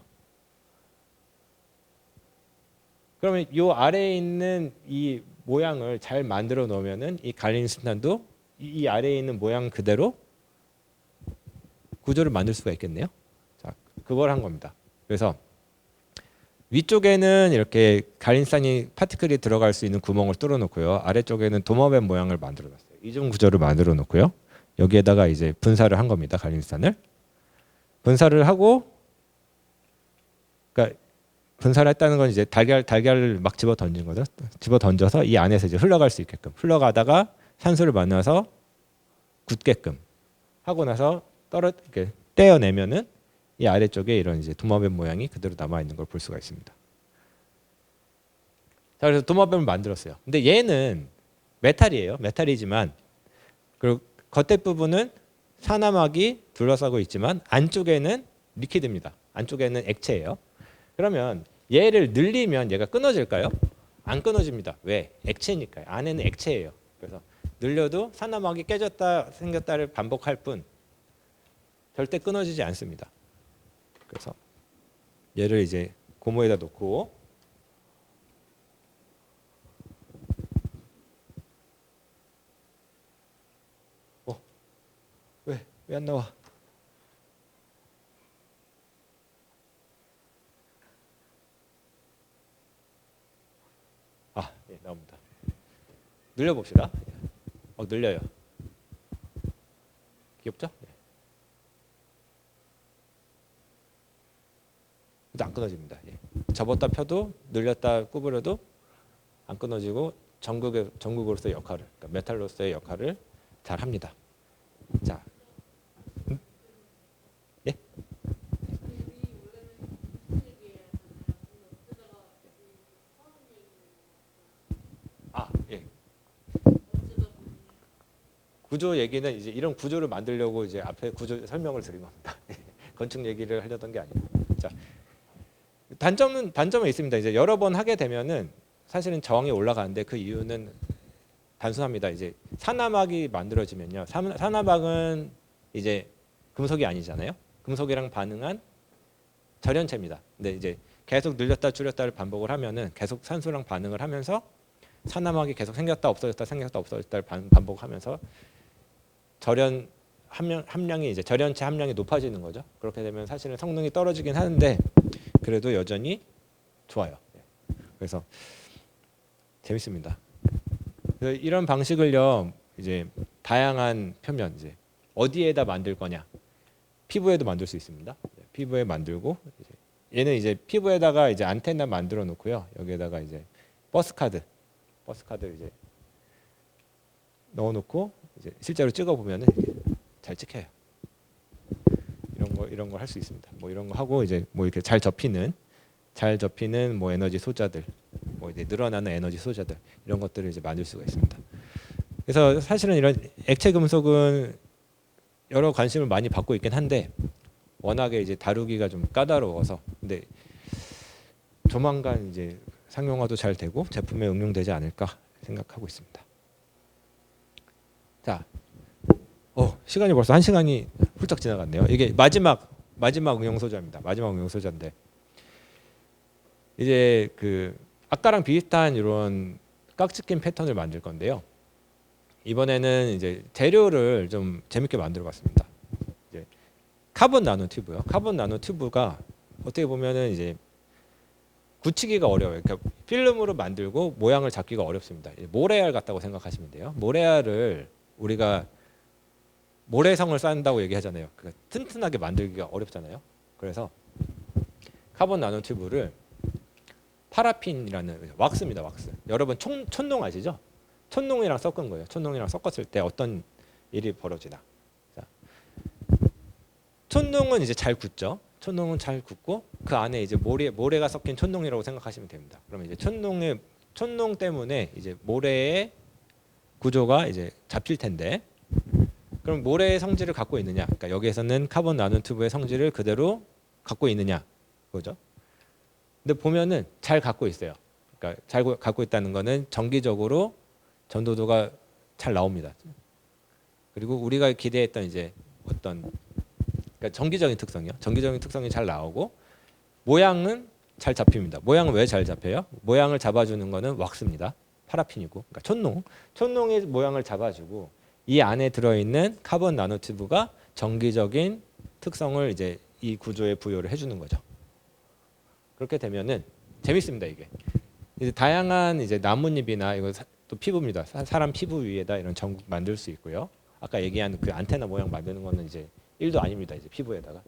그러면 이 아래에 있는 이 모양을 잘 만들어 놓으면은 이 갈린스탄도 이 아래에 있는 모양 그대로 구조를 만들 수가 있겠네요. 자, 그걸 한 겁니다. 그래서 위쪽에는 이렇게 갈린스탄이 파티클이 들어갈 수 있는 구멍을 뚫어 놓고요. 아래쪽에는 도마뱀 모양을 만들어 놨어요. 이중 구조를 만들어 놓고요. 여기에다가 이제 분사를 한 겁니다. 갈린스탄을. 분사를 하고 그러니까 분사를 했다는 건 이제 달걀을 막 집어 던진 거죠. 집어 던져서 이 안에서 이제 흘러갈 수 있게끔 흘러가다가 산소를 만나서 굳게끔 하고 나서 이렇게 떼어내면은 이 아래쪽에 이런 이제 도마뱀 모양이 그대로 남아 있는 걸 볼 수가 있습니다. 자, 그래서 도마뱀을 만들었어요. 근데 얘는 메탈이에요. 메탈이지만 그리고 겉에 부분은 산화막이 둘러싸고 있지만 안쪽에는 리퀴드입니다. 안쪽에는 액체예요. 그러면 얘를 늘리면 얘가 끊어질까요? 안 끊어집니다. 왜? 액체니까요. 안에는 액체예요. 그래서 늘려도 산화막이 깨졌다 생겼다를 반복할 뿐 절대 끊어지지 않습니다. 그래서 얘를 이제 고무에다 놓고 왜 안 나와? 아, 예, 나옵니다. 늘려봅시다. 늘려요. 귀엽죠? 예. 안 끊어집니다. 예. 접었다 펴도 늘렸다 구부려도 안 끊어지고 전극으로서의 역할을, 그러니까 메탈로서의 역할을 잘 합니다. 자, 예? 구조 얘기는 이제 이런 구조를 만들려고 이제 앞에 구조 설명을 드린 겁니다. 건축 얘기를 하려던 게 아니고. 자, 단점은 있습니다. 이제 여러 번 하게 되면은 사실은 저항이 올라가는데 그 이유는 단순합니다. 이제 산화막이 만들어지면요. 산화막은 이제 금속이 아니잖아요. 금속이랑 반응한 절연체입니다. 근데 이제 계속 늘렸다 줄였다를 반복을 하면은 계속 산소랑 반응을 하면서 산화막이 계속 생겼다 없어졌다 생겼다 없어졌다를 반복하면서 절연 함량이 이제 절연체 함량이 높아지는 거죠. 그렇게 되면 사실은 성능이 떨어지긴 하는데 그래도 여전히 좋아요. 그래서 재밌습니다. 그래서 이런 방식을요 이제 다양한 표면 이제 어디에다 만들 거냐 피부에도 만들 수 있습니다. 피부에 만들고 얘는 이제 피부에다가 이제 안테나 만들어 놓고요 여기에다가 이제 버스카드 이제 넣어놓고 이제 실제로 찍어 보면은 잘 찍혀요. 이런 거 할 수 있습니다. 뭐 이런 거 하고 이제 뭐 이렇게 잘 접히는 뭐 에너지 소자들, 뭐 이제 늘어나는 에너지 소자들 이런 것들을 이제 만들 수가 있습니다. 그래서 사실은 이런 액체 금속은 여러 관심을 많이 받고 있긴 한데 워낙에 이제 다루기가 좀 까다로워서 근데 조만간 이제 상용화도 잘 되고 제품에 응용되지 않을까 생각하고 있습니다. 자, 시간이 벌써 1시간이 훌쩍 지나갔네요. 이게 마지막 응용 소자입니다. 마지막 응용 소자인데 이제 그 아까랑 비슷한 이런 깍지 낀 패턴을 만들 건데요. 이번에는 이제 재료를 좀 재밌게 만들어 봤습니다. 이제 카본 나노 튜브요. 카본 나노 튜브가 어떻게 보면은 이제 굳히기가 어려워요. 그러니까 필름으로 만들고 모양을 잡기가 어렵습니다. 모래알 같다고 생각하시면 돼요. 모래알을 우리가 모래성을 쌓는다고 얘기하잖아요. 그러니까 튼튼하게 만들기가 어렵잖아요. 그래서 카본 나노 튜브를 파라핀이라는 왁스입니다. 왁스. 여러분 촌농 아시죠? 촌농이랑 섞은 거예요. 촌농이랑 섞었을 때 어떤 일이 벌어지나. 자, 촌농은 이제 잘 굳죠. 촌농은 잘 굳고 그 안에 이제 모래가 섞인 촌농이라고 생각하시면 됩니다. 그러면 이제 촌농 때문에 이제 모래의 구조가 이제 잡힐 텐데 그럼 모래의 성질을 갖고 있느냐? 그러니까 여기에서는 카본 나노튜브의 성질을 그대로 갖고 있느냐? 그거죠. 근데 보면은 잘 갖고 있어요. 그러니까 잘 갖고 있다는 거는 정기적으로 전도도가 잘 나옵니다. 그리고 우리가 기대했던 이제 어떤 그러니까 정기적인 특성이요. 정기적인 특성이 잘 나오고 모양은 잘 잡힙니다. 모양은 왜 잘 잡혀요? 모양을 잡아주는 거는 왁스입니다. 파라핀이고, 그러니까 촌농의 모양을 잡아주고 이 안에 들어있는 카본 나노튜브가 정기적인 특성을 이제 이 구조에 부여를 해주는 거죠. 그렇게 되면은 재밌습니다 이게. 이제 다양한 이제 나뭇잎이나 이거 또 피부입니다. 사람 피부 위에다 이런 전국 만들 수 있고요. 아까 얘기한 그 안테나 모양 만드는 거는 이제 1도 아닙니다. 이제 피부에다가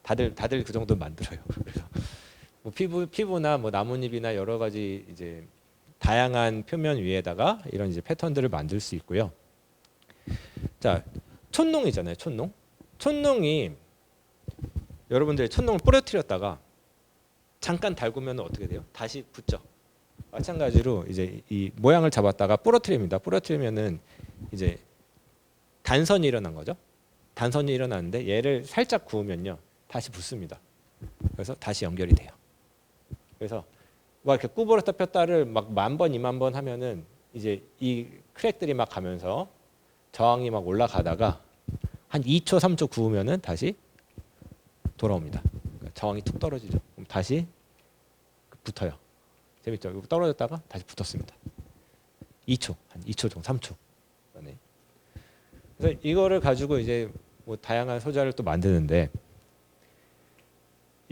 다들 그 정도 만들어요. 그래서 뭐 피부나 뭐 나뭇잎이나 여러 가지 이제 다양한 표면 위에다가 이런 이제 패턴들을 만들 수 있고요. 자, 촌농이잖아요. 촌농이 여러분들이 촌농을 부러뜨렸다가 잠깐 달구면 어떻게 돼요? 다시 붙죠. 마찬가지로 이제 이 모양을 잡았다가 부러뜨립니다. 부러뜨리면은 이제 단선이 일어난 거죠. 단선이 일어나는데 얘를 살짝 구우면요 다시 붙습니다. 그래서 다시 연결이 돼요. 그래서 막 이렇게 구부렸다 폈다를 막 10,000번, 20,000번 하면은 이제 이 크랙들이 막 가면서 저항이 막 올라가다가 한 2초, 3초 구우면은 다시 돌아옵니다. 그러니까 저항이 툭 떨어지죠. 그럼 다시 붙어요. 재밌죠? 떨어졌다가 다시 붙었습니다. 2초, 한 2초 정도, 3초. 네. 그래서 이거를 가지고 이제 뭐 다양한 소자를 또 만드는데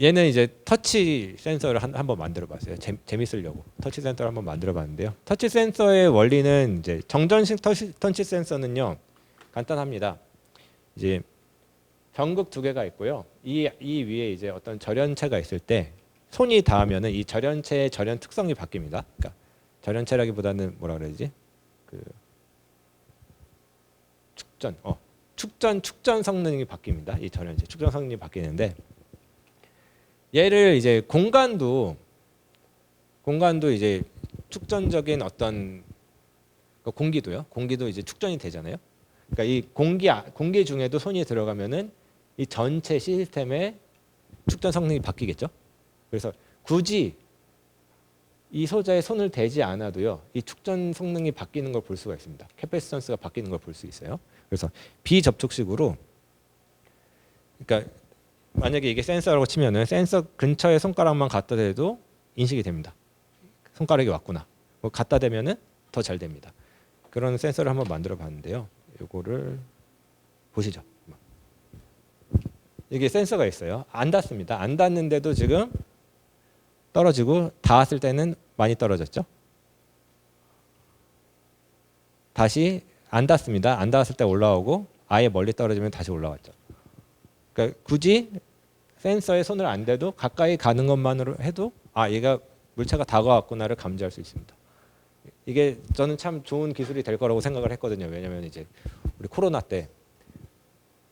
얘는 이제 터치 센서를 한번 만들어봤어요. 재밌으려고 터치 센서를 한번 만들어봤는데요. 터치 센서의 원리는 이제 정전식 터치 센서는요 간단합니다. 이제 전극 2개가 있고요. 이 위에 이제 어떤 절연체가 있을 때 손이 닿으면은 이 절연체의 절연 특성이 바뀝니다. 그러니까 절연체라기보다는 뭐라 그래야지? 그 축전 성능이 바뀝니다. 이 절연체 축전 성능이 바뀌는데 얘를 이제 공간도 이제 축전적인 어떤 공기도 이제 축전이 되잖아요. 그러니까 이 공기 중에도 손이 들어가면은 이 전체 시스템의 축전 성능이 바뀌겠죠. 그래서 굳이 이 소자에 손을 대지 않아도요, 이 축전 성능이 바뀌는 걸 볼 수가 있습니다. 캐패시턴스가 바뀌는 걸 볼 수 있어요. 그래서 비접촉식으로, 그러니까 만약에 이게 센서라고 치면은 센서 근처에 손가락만 갖다 대도 인식이 됩니다. 손가락이 왔구나. 뭐 갖다 대면은 더 잘 됩니다. 그런 센서를 한번 만들어 봤는데요. 요거를 보시죠. 이게 센서가 있어요. 안 닿습니다. 안 닿는데도 지금 떨어지고 닿았을 때는 많이 떨어졌죠. 다시 안 닿습니다. 안 닿았을 때 올라오고 아예 멀리 떨어지면 다시 올라왔죠. 그러니까 굳이 센서에 손을 안 대도 가까이 가는 것만으로 해도 아, 얘가 물체가 다가왔구나를 감지할 수 있습니다. 이게 저는 참 좋은 기술이 될 거라고 생각을 했거든요. 왜냐하면 이제 우리 코로나 때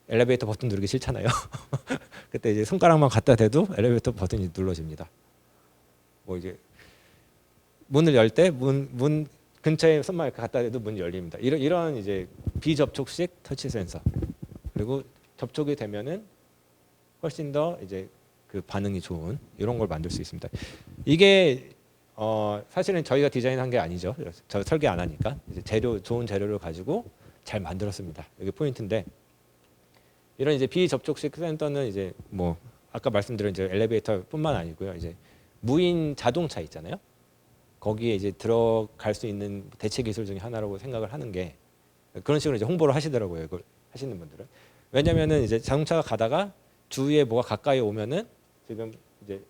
엘리베이터 버튼 누르기 싫잖아요. 그때 이제 손가락만 갖다 대도 엘리베이터 버튼이 눌러집니다. 뭐 이제 문을 열 때 문 근처에 손만 이렇게 갖다 대도 문이 열립니다. 이런 이제 비접촉식 터치 센서. 그리고 접촉이 되면은 훨씬 더 이제 그 반응이 좋은 이런 걸 만들 수 있습니다. 이게 사실은 저희가 디자인한 게 아니죠. 저 설계 안 하니까 이제 좋은 재료를 가지고 잘 만들었습니다. 이게 포인트인데 이런 이제 비접촉식 센서는 이제 뭐 아까 말씀드린 이제 엘리베이터뿐만 아니고요. 이제 무인 자동차 있잖아요. 거기에 이제 들어갈 수 있는 대체 기술 중에 하나라고 생각을 하는 게 그런 식으로 이제 홍보를 하시더라고요. 이걸 하시는 분들은. 왜냐면은 이제 자동차가 가다가 주위에 뭐가 가까이 오면은 지금 이제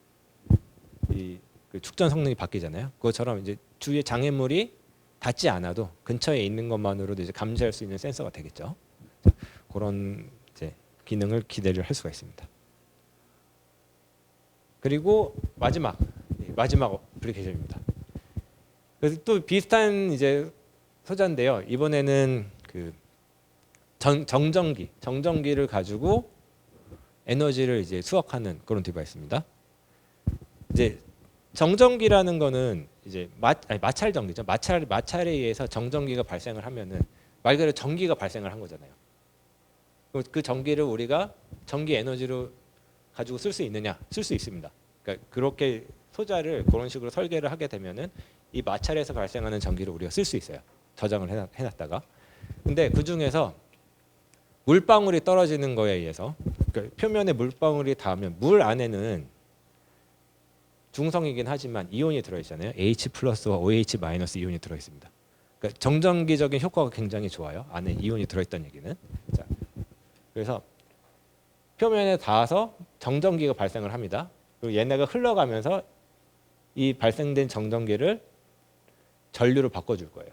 그 축전 성능이 바뀌잖아요. 그것처럼 이제 주위에 장애물이 닿지 않아도 근처에 있는 것만으로도 이제 감지할 수 있는 센서가 되겠죠. 그런 이제 기능을 기대를 할 수가 있습니다. 그리고 마지막 어플리케이션입니다. 그래서 또 비슷한 이제 소자인데요. 이번에는 그 정전기를 가지고 에너지를 이제 수확하는 그런 디바이스입니다. 이제 정전기라는 거는 이제 마찰 전기죠. 마찰에 의해서 정전기가 발생을 하면은 말 그대로 전기가 발생을 한 거잖아요. 그 전기를 우리가 전기 에너지로 가지고 쓸 수 있느냐? 쓸 수 있습니다. 그러니까 그렇게 소자를 그런 식으로 설계를 하게 되면은 이 마찰에서 발생하는 전기를 우리가 쓸 수 있어요. 저장을 해놨다가. 근데 그 중에서 물방울이 떨어지는 거에 의해서 그러니까 표면에 물방울이 닿으면 물 안에는 중성이긴 하지만 이온이 들어있잖아요. H+와 OH- 이온이 들어있습니다. 그러니까 정전기적인 효과가 굉장히 좋아요. 안에 이온이 들어있다는 얘기는. 자, 그래서 표면에 닿아서 정전기가 발생을 합니다. 그리고 얘네가 흘러가면서 이 발생된 정전기를 전류로 바꿔줄 거예요.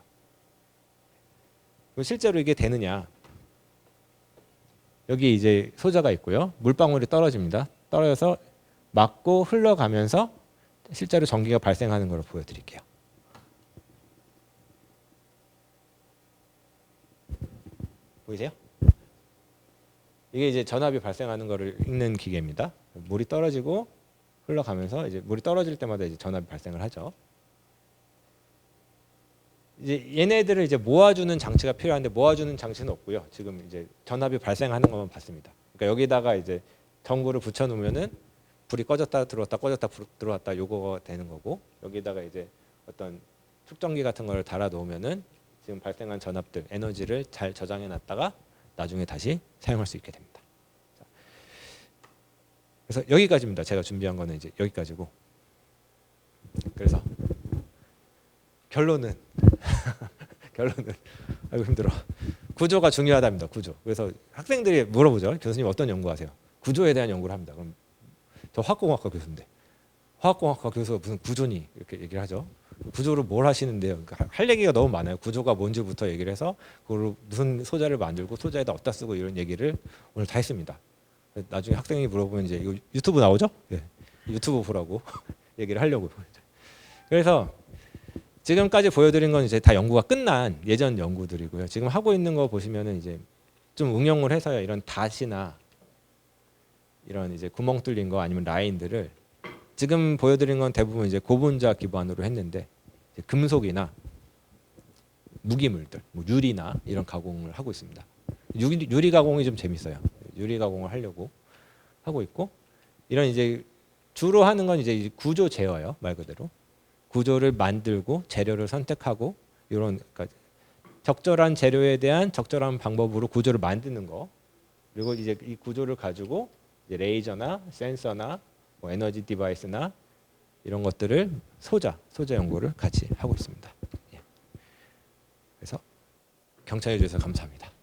그럼 실제로 이게 되느냐? 여기 이제 소자가 있고요. 물방울이 떨어집니다. 떨어져서 맞고 흘러가면서 실제로 전기가 발생하는 걸 보여드릴게요. 보이세요? 이게 이제 전압이 발생하는 거를 읽는 기계입니다. 물이 떨어지고 흘러가면서 이제 물이 떨어질 때마다 이제 전압이 발생을 하죠. 이제 얘네들을 이제 모아주는 장치가 필요한데 모아주는 장치는 없고요. 지금 이제 전압이 발생하는 것만 봤습니다. 그러니까 여기다가 이제 전구를 붙여놓으면은 불이 꺼졌다 들어왔다 꺼졌다 들어왔다 요거가 되는 거고 여기다가 이제 어떤 축전기 같은 걸 달아 놓으면은 지금 발생한 전압들 에너지를 잘 저장해 놨다가 나중에 다시 사용할 수 있게 됩니다. 자, 그래서 여기까지입니다. 제가 준비한 거는 이제 여기까지고. 그래서 결론은 아이고 힘들어. 구조가 중요하답니다. 구조. 그래서 학생들이 물어보죠. 교수님 어떤 연구하세요? 구조에 대한 연구를 합니다. 그럼 저 화학공학과 교수인데 화학공학과 교수가 무슨 구조니 이렇게 얘기를 하죠. 구조를 뭘 하시는데요? 그러니까 할 얘기가 너무 많아요. 구조가 뭔지부터 얘기를 해서 그걸 무슨 소자를 만들고 소자에다 어디다 쓰고 이런 얘기를 오늘 다 했습니다. 나중에 학생이 물어보면 이제 이거 유튜브 나오죠? 네. 유튜브 보라고 얘기를 하려고. 그래서 지금까지 보여드린 건 이제 다 연구가 끝난 예전 연구들이고요. 지금 하고 있는 거 보시면은 이제 좀 응용을 해서요. 이런 닷이나 이런 이제 구멍 뚫린 거 아니면 라인들을 지금 보여드린 건 대부분 이제 고분자 기반으로 했는데 이제 금속이나 무기물들, 뭐 유리나 이런 가공을 하고 있습니다. 유리 가공이 좀 재밌어요. 유리 가공을 하려고 하고 있고 이런 이제 주로 하는 건 이제 구조 제어예요. 말 그대로 구조를 만들고 재료를 선택하고 이런 그러니까 적절한 재료에 대한 적절한 방법으로 구조를 만드는 거 그리고 이제 이 구조를 가지고 이제 레이저나 센서나 뭐 에너지 디바이스나 이런 것들을 소자 연구를 같이 하고 있습니다. 예. 그래서 경청해 주셔서 감사합니다.